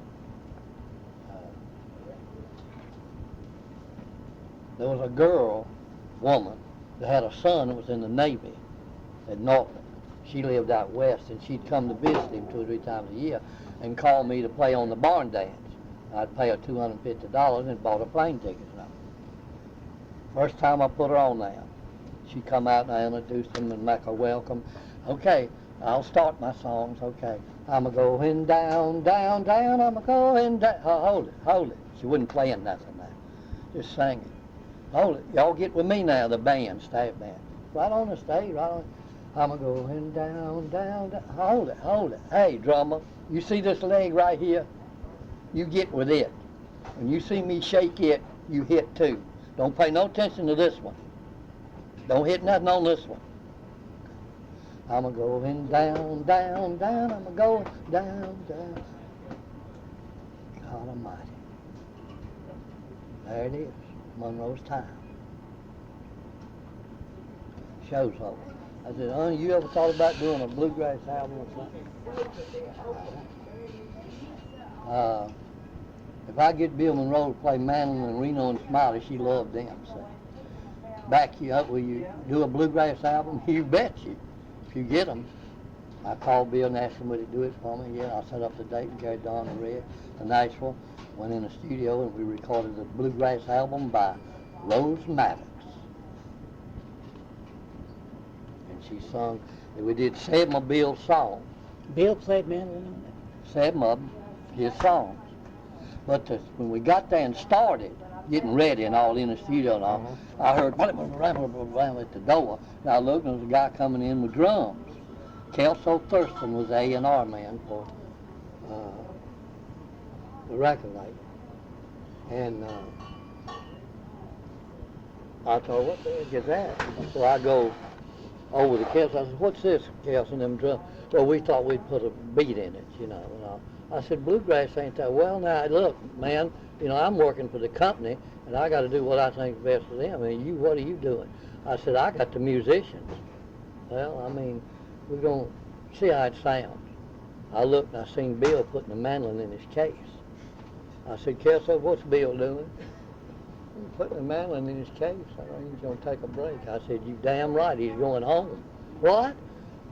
There was a woman, that had a son that was in the Navy at Norfolk. She lived out west, and she'd come to visit him 2 or 3 times a year and call me to play on the barn dance. I'd pay her $250 and bought a plane ticket. First time I put her on there, she come out and I introduced him and make her welcome. Okay, I'll start my songs. Okay, I'm a going down, down, down. I'm a going down. Oh, hold it. She wasn't playing nothing now, just singing. Hold it. Y'all get with me now, the band, staff band. Right on the stage, right on. I'm a going down, down, down. Hold it. Hey, drummer, you see this leg right here? You get with it. When you see me shake it, you hit too. Don't pay no attention to this one. Don't hit nothing on this one. I'm a going down, down, down. I'm a going down, down. God Almighty. There it is. Monroe's time. Show's over. I said, honey, you ever thought about doing a bluegrass album or something? If I get Bill Monroe to play Mandolin and Reno and Smiley, she loved them. So back you up, will you do a bluegrass album? You bet you. If you get them. I called Bill and asked him would he do it for me. Yeah, I set up the date and carried Don and Red to Nashville. Went in the studio and we recorded the bluegrass album by Rose Maddox. And she sung, and we did 7 of Bill's songs. Bill played mandolin on that. 7 of them, his songs. But when we got there and started, getting ready and all in the studio and all, I heard blam at the door. And I looked and there was a guy coming in with drums. Kelso Thurston was the A&R man for the record label. And I thought, what the heck is that? So I go over to Kelso. I said, what's this, Kelso, and them drums? Well, we thought we'd put a beat in it, you know. And I said, bluegrass ain't that. Well, now, look, man, you know, I'm working for the company, and I got to do what I think is best for them. I mean, what are you doing? I said, I got the musicians. Well, I mean, we're going to see how it sounds. I looked and I seen Bill putting the mandolin in his case. I said, Kelso, what's Bill doing? He's putting the mandolin in his case. I think he's going to take a break. I said, you damn right, he's going home. What?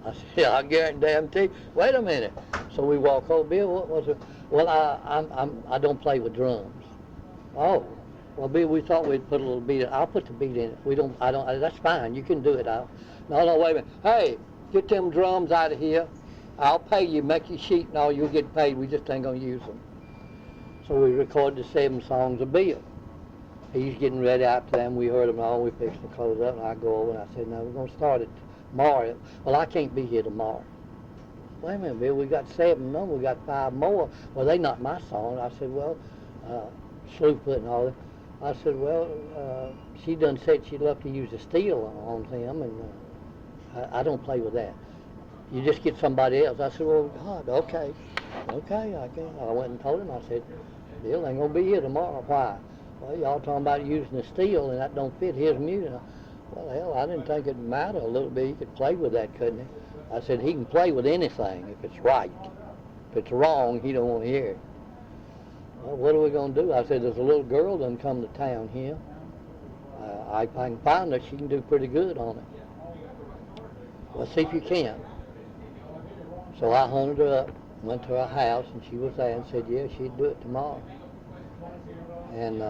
I said, yeah, I guarantee. Wait a minute. So we walk over. Bill, what was it? Well, I don't play with drums. Oh, well, Bill, we thought we'd put a little beat. I'll put the beat in it. That's fine. You can do it. No, wait a minute. Hey, get them drums out of here. I'll pay you. Make your sheet and all. You'll get paid. We just ain't gonna use them. So we recorded the 7 songs of Bill. He's getting ready out to them. We heard them all. We fixed to close up, and I go over and I said, "No, we're gonna start it tomorrow." Well, I can't be here tomorrow. Wait a minute, Bill. We got 7 of them. We got 5 more. Well, they not my song. I said, well, Slewfoot and all that. I said, well, she done said she'd love to use the steel on them, and I don't play with that. You just get somebody else. I said, well, God, okay, I can. I went and told him. I said, Bill ain't gonna be here tomorrow. Why? Well, y'all talking about using the steel, and that don't fit his music. Well, hell, I didn't think it'd matter a little bit. He could play with that, couldn't he? I said, he can play with anything if it's right. If it's wrong, he don't want to hear it. Well, what are we going to do? I said, there's a little girl done come to town here. I can find her. She can do pretty good on it. Well, see if you can. So I hunted her up, went to her house, and she was there and said, yeah, she'd do it tomorrow. And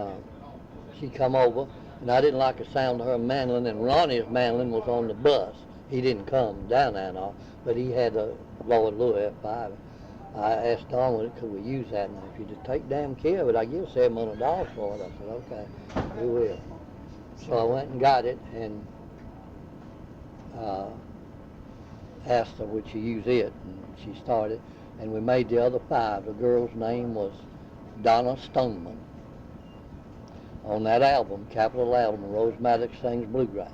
she come over, and I didn't like the sound of her mandolin, and Ronnie's mandolin was on the bus. He didn't come down there and all, but he had a Lloyd Lewis F5. I asked Don, could we use that? And if you just take damn care of it, I give $700 for it. I said, okay, we will. So I went and got it and asked her, would she use it? And she started, and we made the other 5. The girl's name was Donna Stoneman. On that album, Capitol album, Rose Maddox Sings Bluegrass.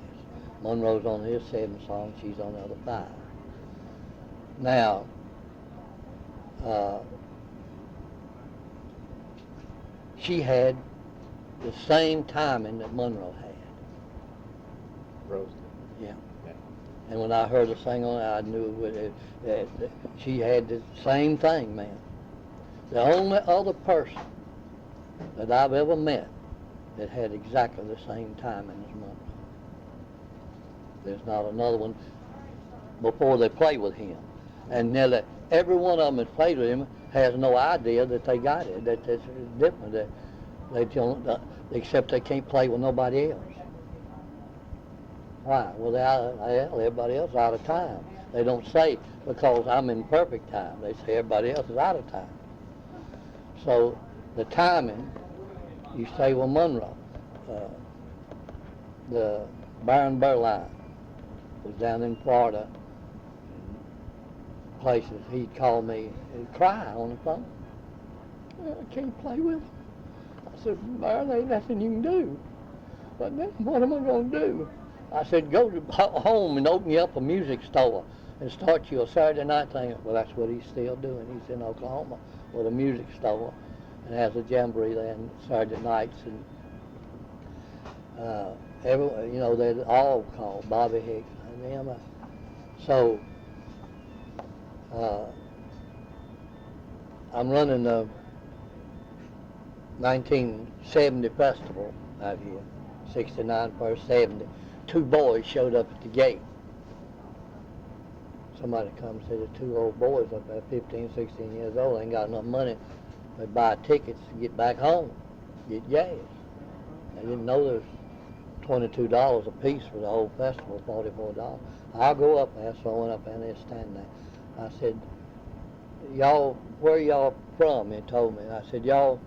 Monroe's on his 7 songs, she's on the other 5. Now, she had the same timing that Monroe had. Roasted. Yeah. And when I heard her sing on it, I knew that she had the same thing, man. The only other person that I've ever met that had exactly the same timing as Monroe. There's not another one before they play with him. And nearly every one of them that played with him has no idea that they got it, that it's different, that they don't, except they can't play with nobody else. Why? Well, everybody else is out of time. They don't say, because I'm in perfect time. They say everybody else is out of time. So the timing, you say, well, Monroe, the Baron Burline was down in Florida, places. He'd call me and cry on the phone. I can't play with him. I said, Baron, there ain't nothing you can do. But then what am I going to do? I said, go home and open you up a music store and start you a Saturday night thing. Well, that's what he's still doing. He's in Oklahoma with a music store and has a jamboree there on Saturday nights. And they're all called Bobby Hicks and them. So I'm running the 1970 festival out here, 69 first, 70. 2 boys showed up at the gate. Somebody come and said the 2 old boys up there, 15, 16 years old, ain't got enough money. They buy tickets to get back home, get gas. They didn't know there's $22 a piece for the whole festival, $44. I'll go up there, so I went up there and they're standing there. I said, y'all, where y'all from? He told me. I said, y'all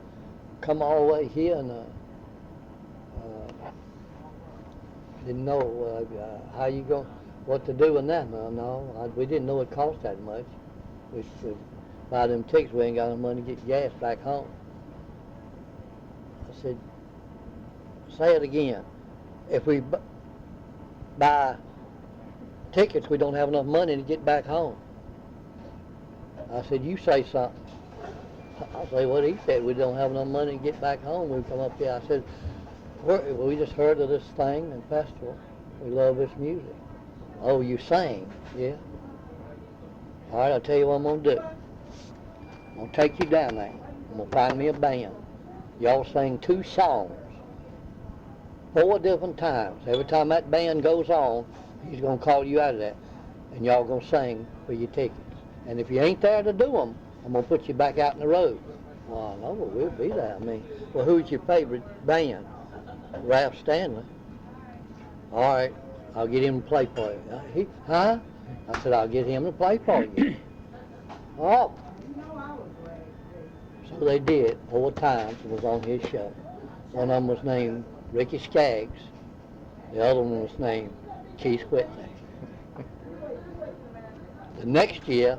come all the way here, and didn't know how you go, what to do with that. No, we didn't know it cost that much. We should buy them tickets. We ain't got enough money to get gas back home. I said, say it again. If we buy tickets, we don't have enough money to get back home. I said, you say something. I say what he said. We don't have enough money to get back home. We come up here. I said, we just heard of this thing and festival. We love this music. Oh, you sing? Yeah. All right, I'll tell you what I'm going to do. I'm going to take you down there. I'm going to find me a band. Y'all sing 2 songs, 4 different times. Every time that band goes on, he's going to call you out of that. And y'all going to sing for your tickets. And if you ain't there to do them, I'm going to put you back out in the road. Well, I know, we'll be there. I mean, well, who's your favorite band? Ralph Stanley. All right, I'll get him to play for you. Huh? I said, I'll get him to play for you. Oh. So they did 4 times. It was on his show. One of them was named Ricky Skaggs. The other one was named Keith Whitley. The next year,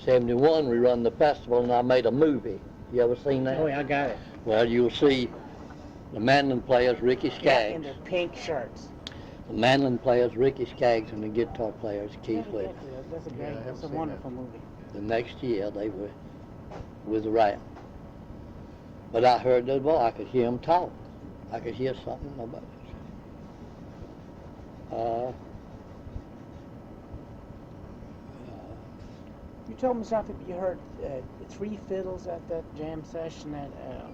71, we run the festival, and I made a movie. You ever seen that? Oh, yeah, I got it. Well, you'll see the mandolin players, Ricky Skaggs. Yeah, in the pink shirts. The mandolin players, Ricky Skaggs, and the guitar players, Keith Whitley. That's a great, that's a wonderful movie. The next year, they were with the rap. But I heard that, well, I could hear them talk. I could hear something about it. You told me something. You heard 3 fiddles at that jam session at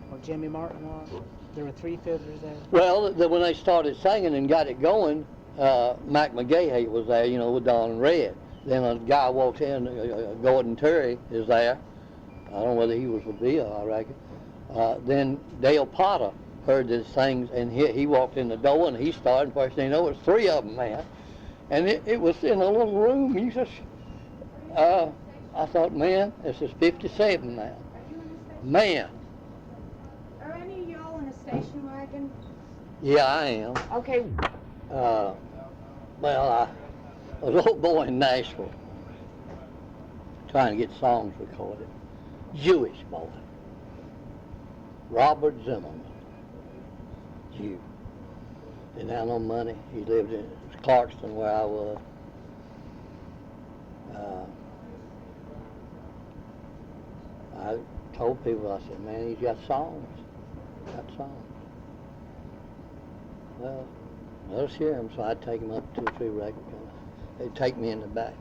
where Jimmy Martin was. There were 3 fiddlers there. Well, when they started singing and got it going, Mac McGahey was there, with Don and Red. Then a guy walked in, Gordon Terry is there. I don't know whether he was with Bill, I reckon. Then Dale Potter heard these things, and he walked in the door, and he started. First thing you know, it was 3 of them, man. And it was in a little room. You just, I thought, man, this is 57 now. Man. Are any of y'all in a station wagon? Yeah, I am. Okay. Well, I was a little boy in Nashville trying to get songs recorded. Jewish boy. Robert Zimmerman. Jew. Didn't have no money. He lived in Clarkston where I was. told people, I said, man, he's got songs. Got songs. Well, let's hear him. So I'd take him up 2 or 3 records. They'd take me in the back.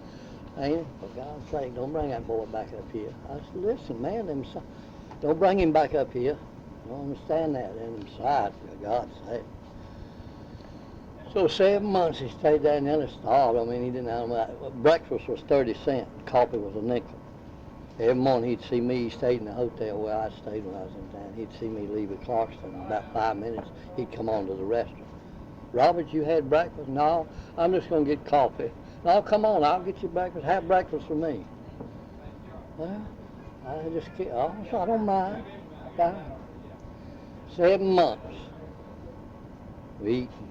Hey, for God's sake, don't bring that boy back up here. I said, listen, man, don't bring him back up here. I don't understand that. And inside, for God's sake. So 7 months he stayed there and then it starved. I mean, he didn't have breakfast was 30 cents. Coffee was a nickel. Every morning he'd see me. He stayed in the hotel where I stayed when I was in town. He'd see me leave at Clarkston. In about 5 minutes, he'd come on to the restaurant. Robert, you had breakfast? No, I'm just going to get coffee. No, come on, I'll get you breakfast. Have breakfast for me. Well, I just can't. Oh, so I don't mind. Fine. 7 months. We eating.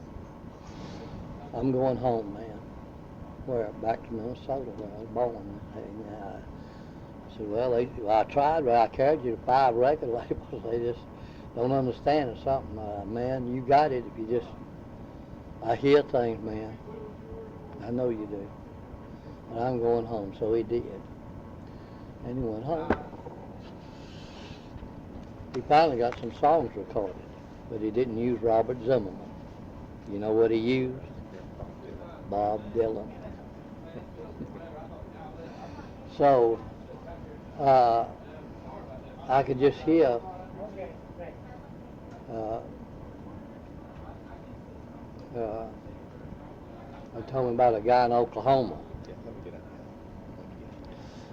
I'm going home, man. Where? Back to Minnesota, where I was born. And I said, well, I tried, but I carried you to 5 record labels. They just don't understand or something. Man, you got it if you just... I hear things, man. I know you do. But I'm going home, so he did. And he went home. He finally got some songs recorded, but he didn't use Robert Zimmerman. You know what he used? Bob Dylan. So, I could just hear they told me about a guy in Oklahoma.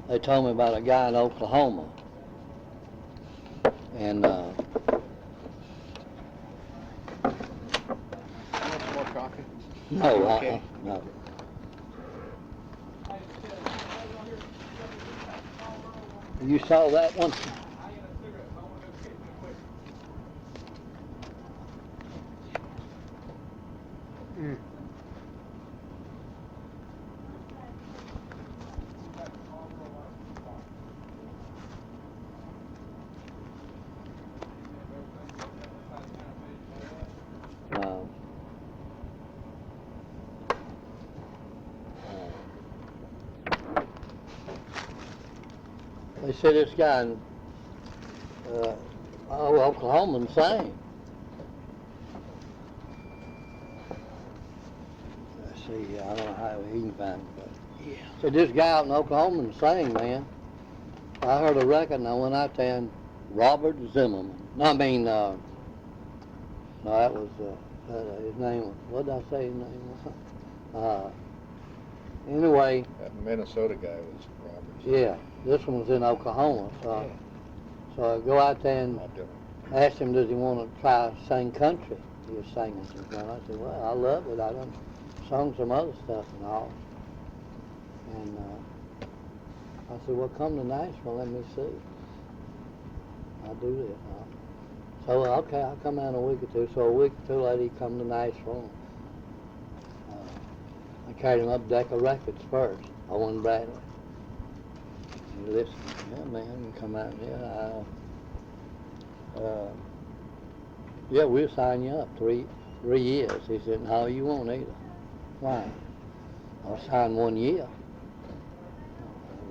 They told me about a guy in Oklahoma. And Want some more coffee? no, Okay. no. You saw that one? They said this guy in Oklahoma sang. Let's see, I don't know how he can find it, but yeah. Said this guy out in Oklahoma sang, man. I heard a record and I went out there and Robert Zimmerman. No, I mean, no, that was his name was, what did I say his name was? Anyway. That Minnesota guy was Robert. Yeah, this one was in Oklahoma, so I go out there and asked him, does he want to try to sing country? He was singing some country. I said, well, I love it. I done sung some other stuff and all. And I said, well, come to Nashville, let me see. I'll do this. So, okay, I'll come out in a week or two. So a week or two later, he come to Nashville. I carried him up Decca Records first. Owen Bradley. He listened, yeah, man, you come out here. Yeah, we'll sign you up 3 years. He said, no, you won't either. Why? I'll sign 1 year.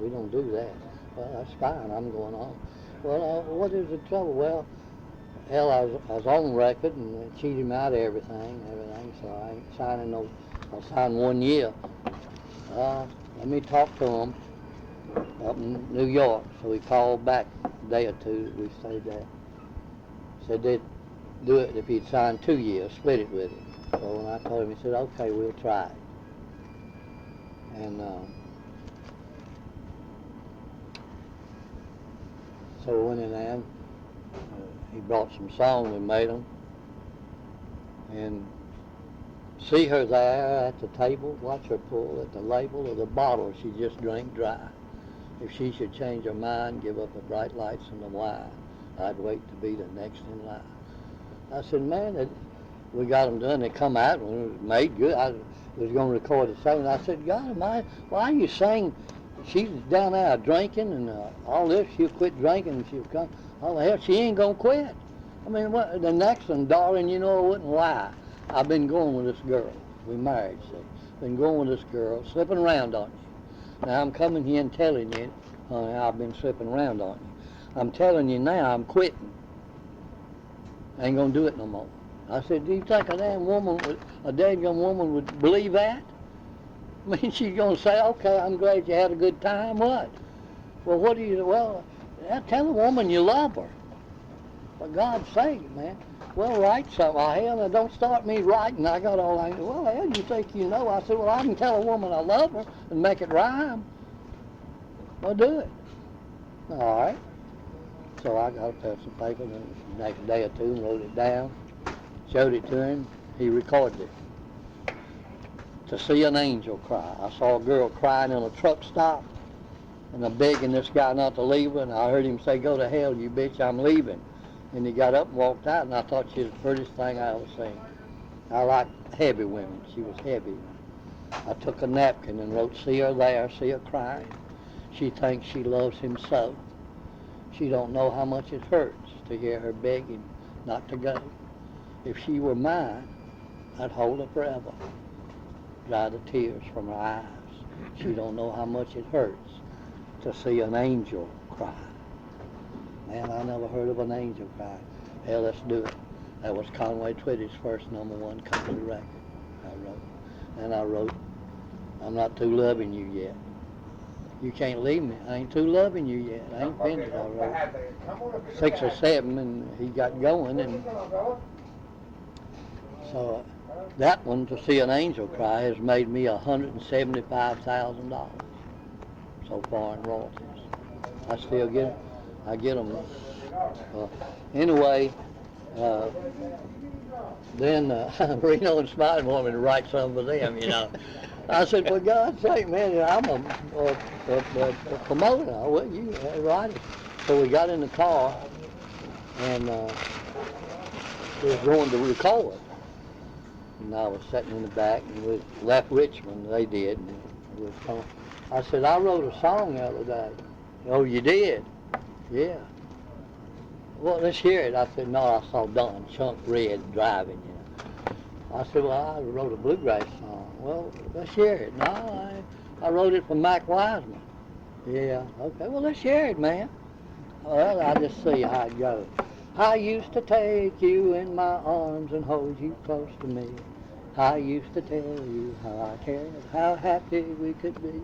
We don't do that. Well, that's fine. I'm going on. Well, what is the trouble? Well, hell, I was on record and they cheated him out of everything, so I ain't signing no. I'll sign 1 year. Let me talk to him up in New York. So he called back a day or two. We stayed there. Said they'd do it if he'd signed 2 years, split it with him. So when I told him, he said, okay, we'll try it. And so we went in there. He brought some songs and made them. And see her there at the table, watch her pull at the label of the bottle she just drank dry. If she should change her mind, give up the bright lights and the wine, I'd wait to be the next in line. I said, man, we got them done. They come out and it was made good. I was going to record the song. I said, God, why are you saying she's down there drinking and all this? She'll quit drinking and she'll come. Oh, the hell, she ain't going to quit. I mean, what, the next one, darling, you know I wouldn't lie. I've been going with this girl. We married, see. Been going with this girl, slipping around on you. Now I'm coming here and telling you, honey, I've been slipping around on you. I'm telling you now, I'm quitting. I ain't gonna do it no more. I said, do you think a damn woman would believe that? I mean, she's gonna say, okay, I'm glad you had a good time. What? Well, what do you? Well, tell a woman you love her. For God's sake, man. Well, write something. Oh, hell, now don't start me writing. I got all I. Well, hell, you think you know? I said, well, I can tell a woman I love her and make it rhyme. Well, do it. All right. So I got a pencil and paper, and the next day or two, and wrote it down, showed it to him. He recorded it. To see an angel cry. I saw a girl crying in a truck stop, and I'm begging this guy not to leave her, and I heard him say, go to hell, you bitch, I'm leaving. And he got up and walked out, and I thought she was the prettiest thing I ever seen. I like heavy women. She was heavy. I took a napkin and wrote, see her there, see her crying. She thinks she loves him so. She don't know how much it hurts to hear her begging not to go. If she were mine, I'd hold her forever. Dry the tears from her eyes. She don't know how much it hurts to see an angel cry. Man, I never heard of an angel cry. Hell, let's do it. That was Conway Twitty's first #1 country record I wrote. And I wrote, I'm not too loving you yet. You can't leave me. I ain't too loving you yet. I ain't finished. I wrote 6 or 7, and he got going. And so that one, to see an angel cry, has made me $175,000 so far in royalties. I still get them. Anyway, then Reno and Smiley wanted me to write something for them, you know. I said, for God's sake, man, I'm a promoter. Well, you write it. So we got in the car, and we was going to record. And I was sitting in the back, and we left Richmond. They did. And we was I said, I wrote a song the other day. Oh, you did? Yeah. Well, let's hear it. I said, no, I saw Don Chunk Red driving, you know. I said, well, I wrote a bluegrass song. Well, let's hear it. No, I wrote it for Mac Wiseman. Yeah, okay, well, let's hear it, man. Well, I just see how it goes. I used to take you in my arms and hold you close to me. I used to tell you how I cared, how happy we could be.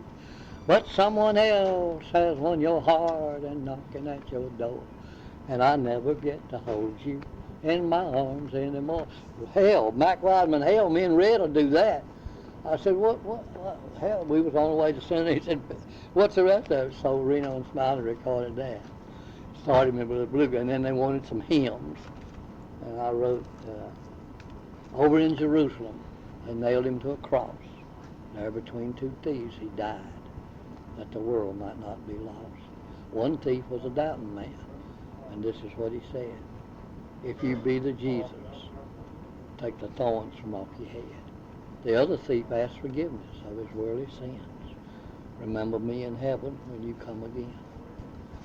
But someone else has won your heart and knocking at your door. And I never get to hold you in my arms anymore. Hell, Mac Wiseman, hell, me and Red will do that. I said, what, hell, we was on the way to Sunday. He said, what's the rest of it? So Reno and Smiley recorded that. Started me with the bluegrass, and then they wanted some hymns. And I wrote, over in Jerusalem, they nailed him to a cross. There between 2 thieves he died, that the world might not be lost. One thief was a doubting man, and this is what he said. If you be the Jesus, take the thorns from off your head. The other thief asked forgiveness of his worldly sins. Remember me in heaven when you come again.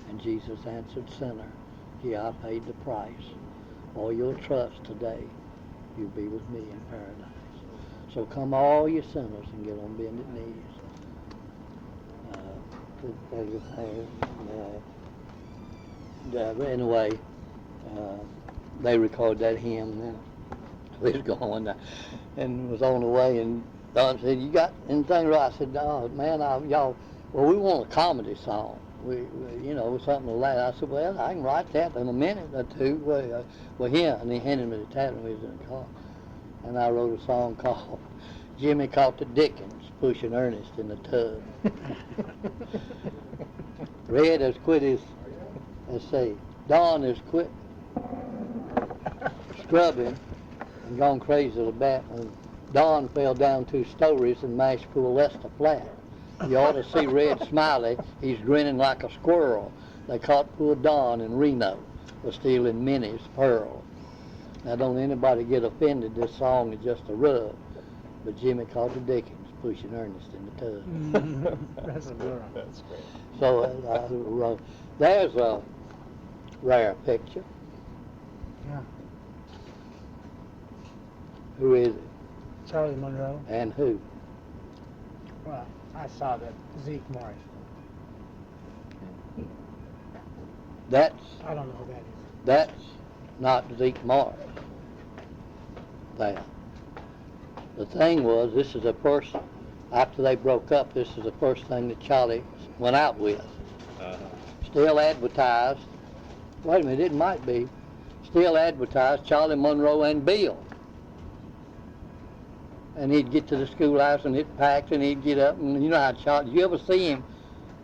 And Jesus answered, sinner, here I paid the price. All your trust today, you'll be with me in paradise. So come all you sinners and get on bended knees. Anyway, they recorded that hymn, and we was going and was on the way, and Don said, you got anything right? I said, no, man, y'all, well, we want a comedy song. We you know, something to laugh. I said, well, I can write that in a minute or two. Well, here, and he handed me the tablet when we was in the car. And I wrote a song called Jimmy Caught the Dickens Pushing Ernest in the Tub. Red has quit his, let's see, Don has quit scrubbing and gone crazy to the bat when Don fell down 2 stories and mashed poor Lester flat. You ought to see Red Smiley. He's grinning like a squirrel. They caught poor Don in Reno for stealing Minnie's pearl. Now, don't anybody get offended. This song is just a rub. But Jimmy Caught the Dickens pushing Ernest in the tub. That's a good one. That's great. So there's a rare picture. Yeah. Who is it? Charlie Monroe. And who? Well, I saw that Zeke Morris. That's I don't know who that is. That's not Zeke Morris. There. The thing was, this is the first, after they broke up, this is the first thing that Charlie went out with. Still advertised, wait a minute, it might be, still advertised Charlie, Monroe, and Bill. And he'd get to the schoolhouse and it packed and he'd get up and you know how Charlie, you ever see him,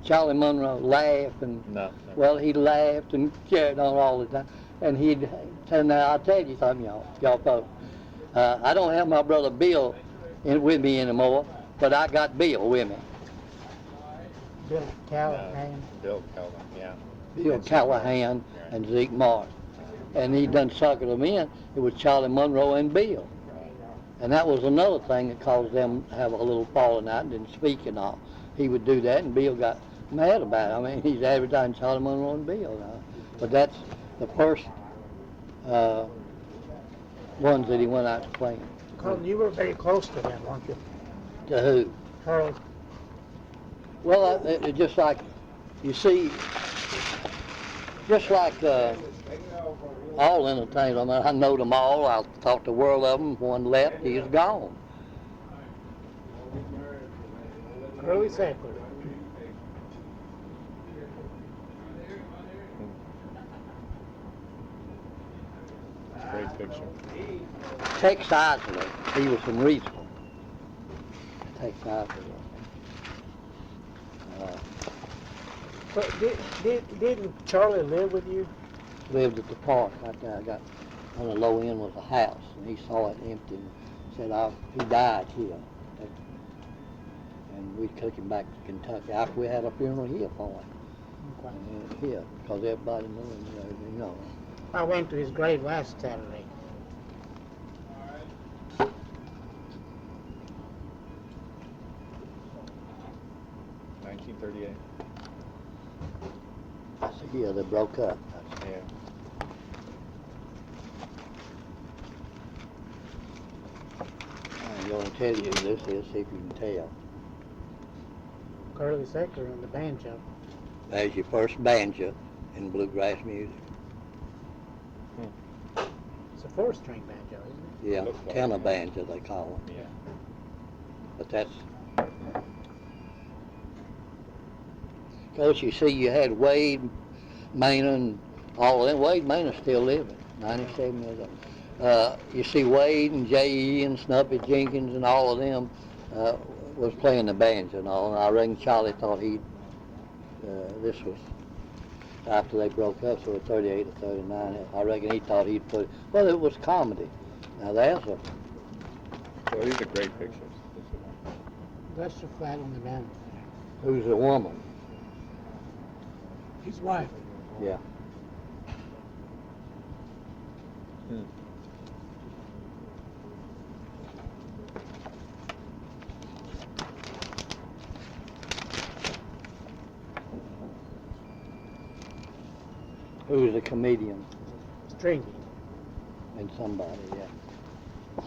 Charlie Monroe, laugh and, No. well, he laughed and carried on all the time. And he'd tell, now I'll tell you something, y'all folks. I don't have my brother Bill with me anymore, but I got Bill with me. Bill Callahan. Bill Callahan, yeah. Bill Callahan and Zeke Morris. And he done suckered them in. It was Charlie Monroe and Bill. And that was another thing that caused them to have a little falling out and didn't speak and all. He would do that and Bill got mad about it. I mean, he's advertising Charlie Monroe and Bill now. But that's the first ones that he went out to play. Carlton, you were very close to them, weren't you? To who? Carl. Well, it just like, you see, just like all entertainers, I mean, I know them all. I thought the world of them. One left, he's gone. Curly Sackler. Great picture. Tex Isley, he was from Reidsville. Tex Isley. But didn't Charlie live with you? Lived at the park right there. I got on the low end was a house, and he saw it empty and said, he died here. And we took him back to Kentucky after we had a funeral here for him. Okay. And here, because everybody knew him, you know. I went to his grave last Saturday. That's the year they broke up. Yeah. I'm going to tell you who this is, see if you can tell. Curly Sackler on the banjo. There's your first banjo in bluegrass music. It's a four-string banjo, isn't Yeah, Looks like tenor it. banjo they call it. Yeah. But that's, because you see you had Wade, Maynard, and all of them. Wade Maynard's still living, 97 years old. You see Wade and J.E. and Snuppy Jenkins and all of them was playing the banjo and all. And I reckon Charlie thought this was after they broke up, so 38 or 39. I reckon he thought he'd put, well, it was comedy. Now there's a, So these are great pictures. it? That's the flat on the banjo. who's a woman. His wife. Yeah. Who's a comedian Stringy. and somebody, yeah.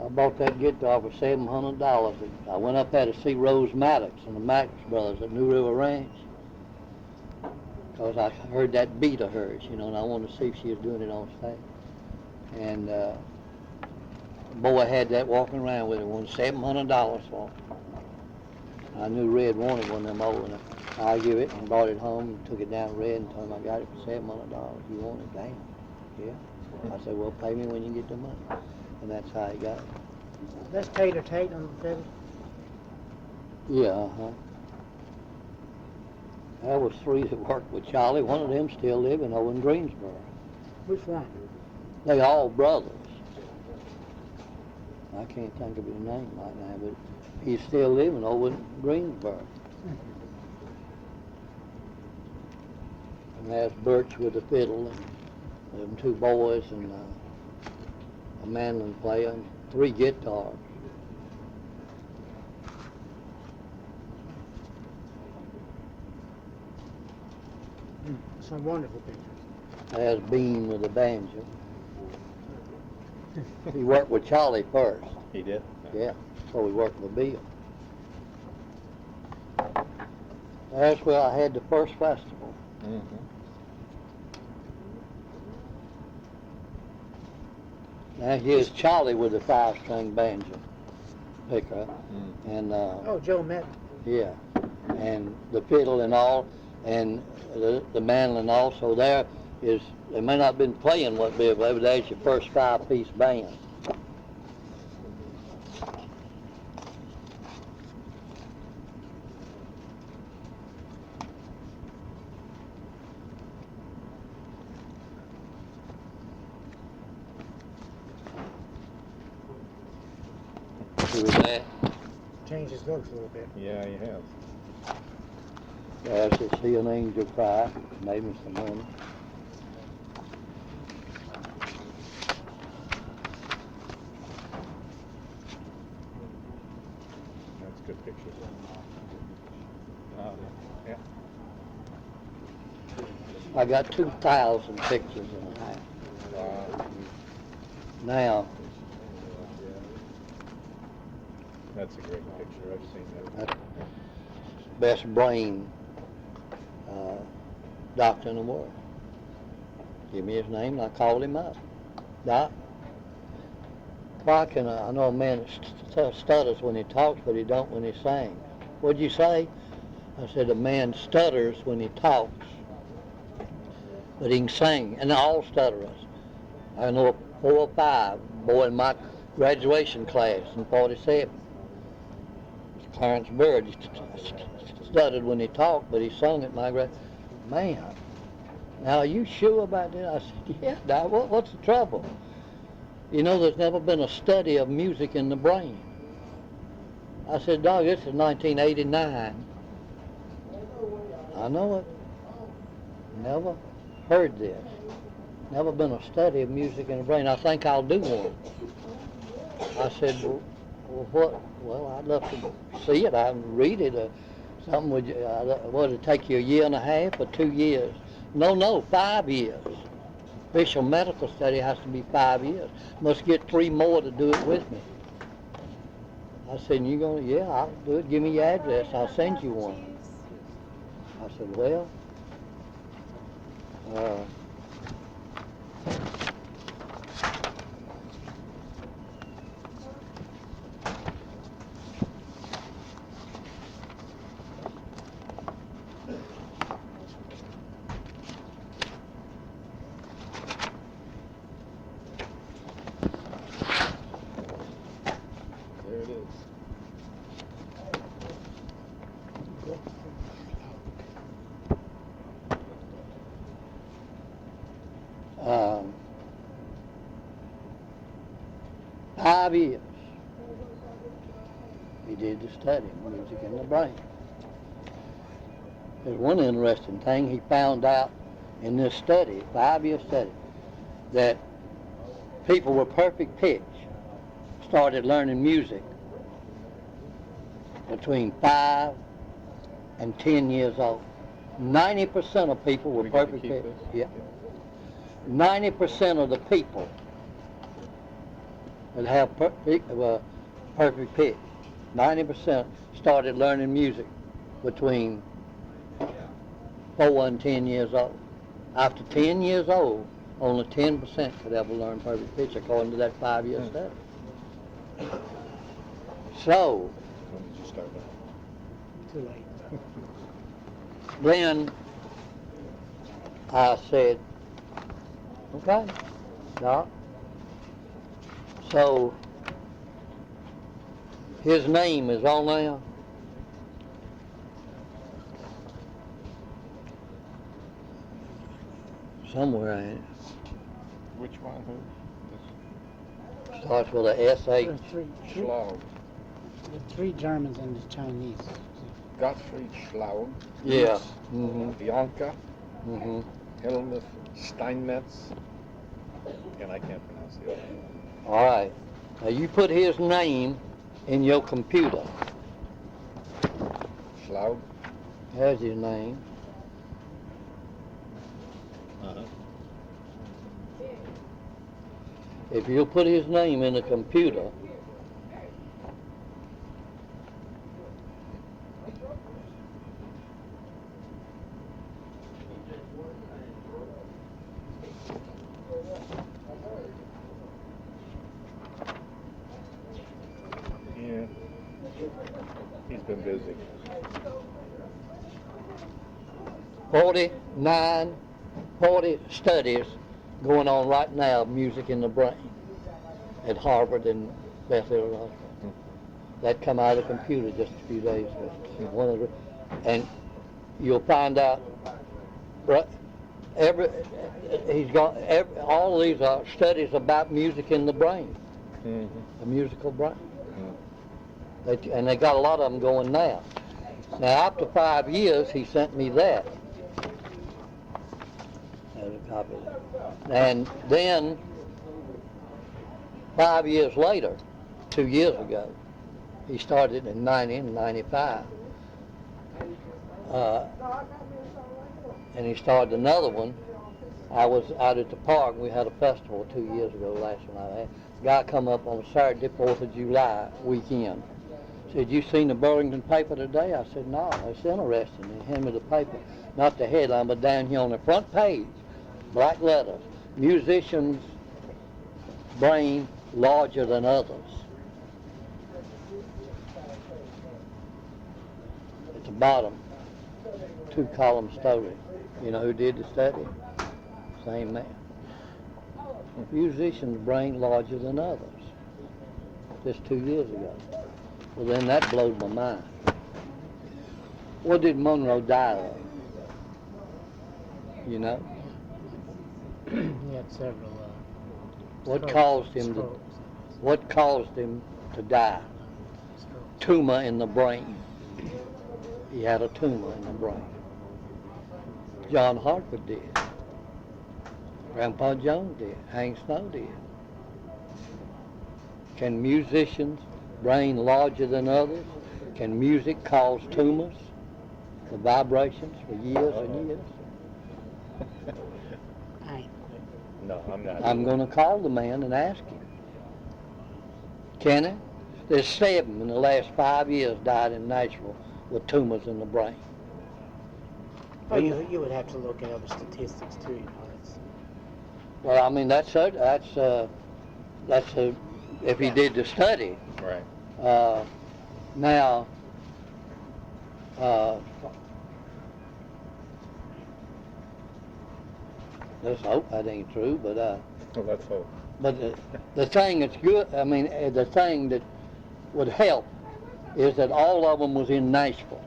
I bought that guitar for $700. I went up there to see Rose Maddox and the Maddox brothers at New River Ranch. Because I heard that beat of hers, you know, and I wanted to see if she was doing it on stage. And the boy had that walking around with her, won $700 for it. I knew Red wanted one of them old, and I give it and brought it home and took it down to Red and told him I got it for $700. You want it? Damn. Yeah. I said, well, pay me when you get the money. And that's how he got it. That's Tater Tate on the fiddle. Yeah, uh-huh. There was three that worked with Charlie. One of them still living over in Greensboro. Which one? They all brothers. I can't think of his name right now, but he's still living over in Greensboro. And there's Birch with the fiddle, and them two boys, and a mandolin player, and three guitars. Some wonderful pictures. There's Bean with the banjo. He worked with Charlie first. He did? Yeah, so he worked with Bill. That's where I had the first festival. Mm-hmm. Now here's Charlie with the 5-string banjo pickup, and Oh, Joe met. yeah, and the fiddle and all, and the mandolin also. There they may not have been playing what big, but there's your first 5-piece band. See with that? Changed his looks a little bit. Yeah, you have. There's to see an angel cry, maybe some money. That's good pictures. Yeah. I got 2,000 pictures in the house. Wow. Now, That's a great picture. I've seen that. that's best brain doctor in the world. Give me his name, and I called him up. Doc, why can I know a man that stutters when he talks, but he don't when he sings. What'd you say? I said, a man stutters when he talks, but he can sing, and all stutterers. I know 4 or 5, boy, in my graduation class in 47. Clarence Bird, he stuttered when he talked, but he sung at my grad. Man, now are you sure about that? I said, yeah, Doc, what's the trouble? You know, there's never been a study of music in the brain. I said, Doc, this is 1989. I know it. Never heard this. Never been a study of music in the brain. I think I'll do one. I said, well, what? Well, I'd love to see it. I read it or something. Would it take you a year and a half or 2 years? No, 5 years. Official medical study has to be 5 years. Must get 3 more to do it with me. I said, you gonna? Yeah, I'll do it. Give me your address. I'll send you one. I said, well, There it is. um, 5 years. He did the study of music in the brain. There's one interesting thing he found out in this study, 5-year study, that people with perfect pitch started learning music between 5 and 10 years old. 90% of people with We got to perfect keep pitch. this? Yeah. 90% of the people that have perfect pitch, 90% started learning music between 4 and 10 years old. After 10 years old, only 10% could ever learn perfect pitch according to that 5-year study. So, When did you start that? Too late. then I said, okay, Doc. So his name is on there. Somewhere in it. Which one? Who? Starts with a S-H. Schlaug. The 3 Germans and the Chinese. Gottfried Schlaug. Yeah. Mm-hmm. Bianca. Mm-hmm. Helmuth Steinmetz. And I can't pronounce the other one. All right. Now you put his name in your computer. Schlaug. There's his name. Uh-huh. If you'll put his name in the computer, busy. 40 studies going on right now of music in the brain at Harvard and Bethel Hospital. That come out of the computer just a few days ago. And you'll find out, all these are studies about music in the brain, the musical brain. And they got a lot of them going now. Now, after 5 years, he sent me that. There's a copy of that. And then, 5 years later, 2 years ago, he started in 90 and 95. And he started another one. I was out at the park, and we had a festival 2 years ago, last one I had. Guy come up on Saturday, 4th of July weekend. Said, you seen the Burlington paper today? I said, no, it's interesting. He handed me the paper, not the headline, but down here on the front page, black letters, musicians' brain larger than others. At the bottom, 2-column story. You know who did the study? Same man. Musicians' brain larger than others. Just 2 years ago. Well, then that blows my mind. What did Monroe die of? You know? He had several. What caused him to die? Tumor in the brain. He had a tumor in the brain. John Hartford did. Grandpa Jones did. Hank Snow did. Can musicians' brain larger than others? Can music cause tumors? The vibrations for years and years? No, I'm not. I'm going to call the man and ask him. Can it? There's 7 in the last 5 years died in Nashville with tumors in the brain. Oh, you would have to look at other statistics too, you know. Well, I mean, that's if he did the study. Right. Now, let's hope that ain't true, but Well, let's hope. but the thing that's good, I mean, the thing that would help is that all of them was in Nashville.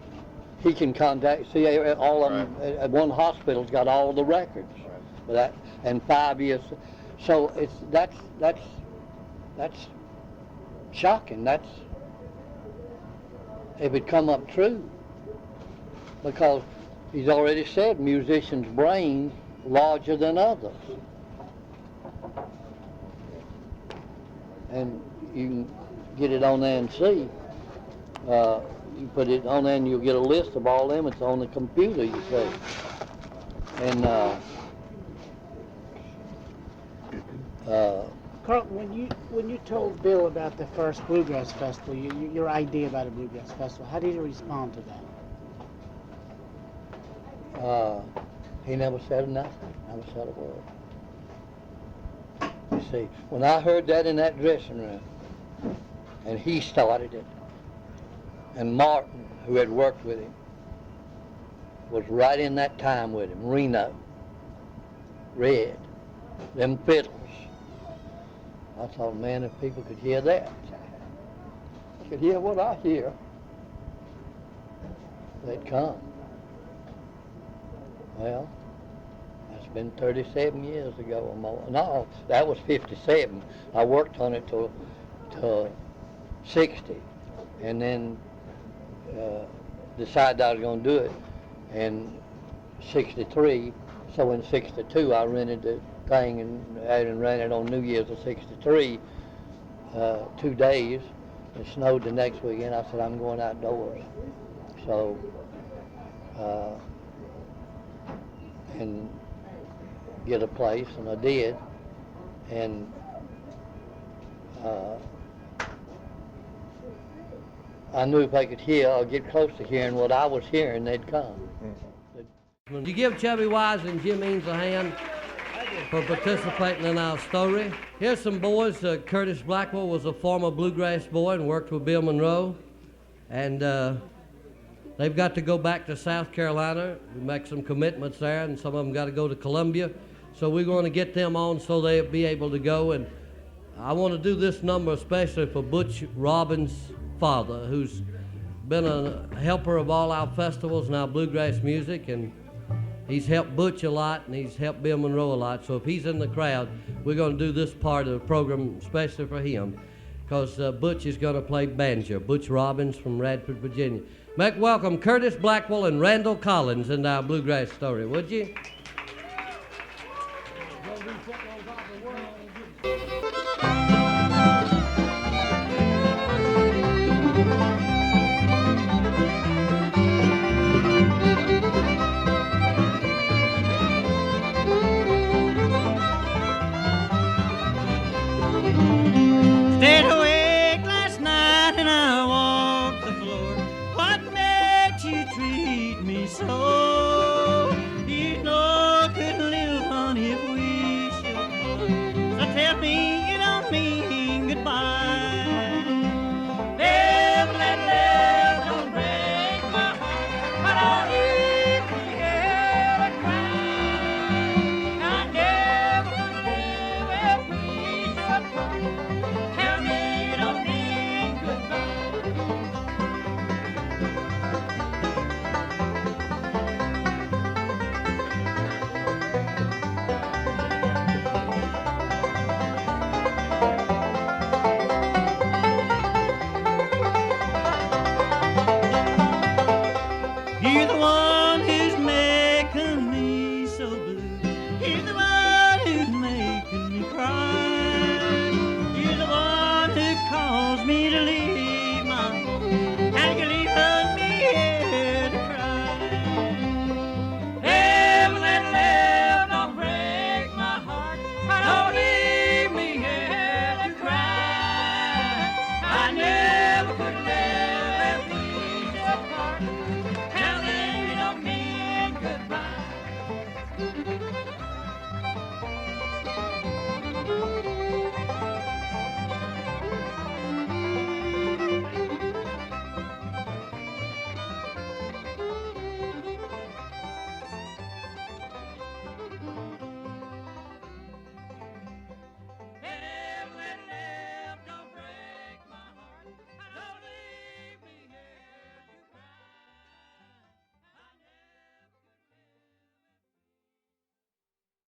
He can contact, see, all of them at one hospital's got all the records for that, and 5 years. So that's shocking. That's if it come up true, because he's already said musicians' brains larger than others, and you can get it on there and see. You put it on there and you'll get a list of all them. It's on the computer, you see. And Carlton, when you told Bill about the first Bluegrass Festival, your idea about a Bluegrass Festival, how did he respond to that? He never said nothing. Never said a word. You see, when I heard that in that dressing room, and he started it, and Martin, who had worked with him, was right in that time with him. Reno, Red, them fiddles. I thought, man, if people could hear that, could hear what I hear, they'd come. Well, that's been 37 years ago or more. No, that was 57. I worked on it till 60, and then decided I was going to do it in 63. So in 62, I rented the thing and ran it on New Year's of 63, 2 days. It snowed the next weekend. I said, I'm going outdoors. So, and get a place, and I did. And I knew if I could hear or get close to hearing what I was hearing, they'd come. You give Chubby Wise and Jim Eames a hand for participating in our story. Here's some boys. Curtis Blackwell was a former Bluegrass boy and worked with Bill Monroe. And They've got to go back to South Carolina. We make some commitments there, and some of them got to go to Columbia. So we're going to get them on so they'll be able to go. And I want to do this number especially for Butch Robbins' father, who's been a helper of all our festivals and our bluegrass music, and he's helped Butch a lot, and he's helped Bill Monroe a lot. So if he's in the crowd, we're going to do this part of the program especially for him, because Butch is going to play banjo. Butch Robbins from Radford, Virginia. Make welcome Curtis Blackwell and Randall Collins into our bluegrass story, would you? Stayed awake last night and I walked the floor. What makes you treat me so? You know I couldn't live, honey, if we should part. So tell me you don't mean goodbye. Live, let live, don't break my heart. But I'll leave me here to cry. I never would live if we should part. Tell me you don't mean goodbye. You're the one who's making me so blue. You're the one who's making me cry. You're the one who caused me to leave my home, and you're leaving me here to cry. Live, let live, don't break my heart. Don't leave me here to cry. I never could live if we should part. Tell me you don't mean goodbye.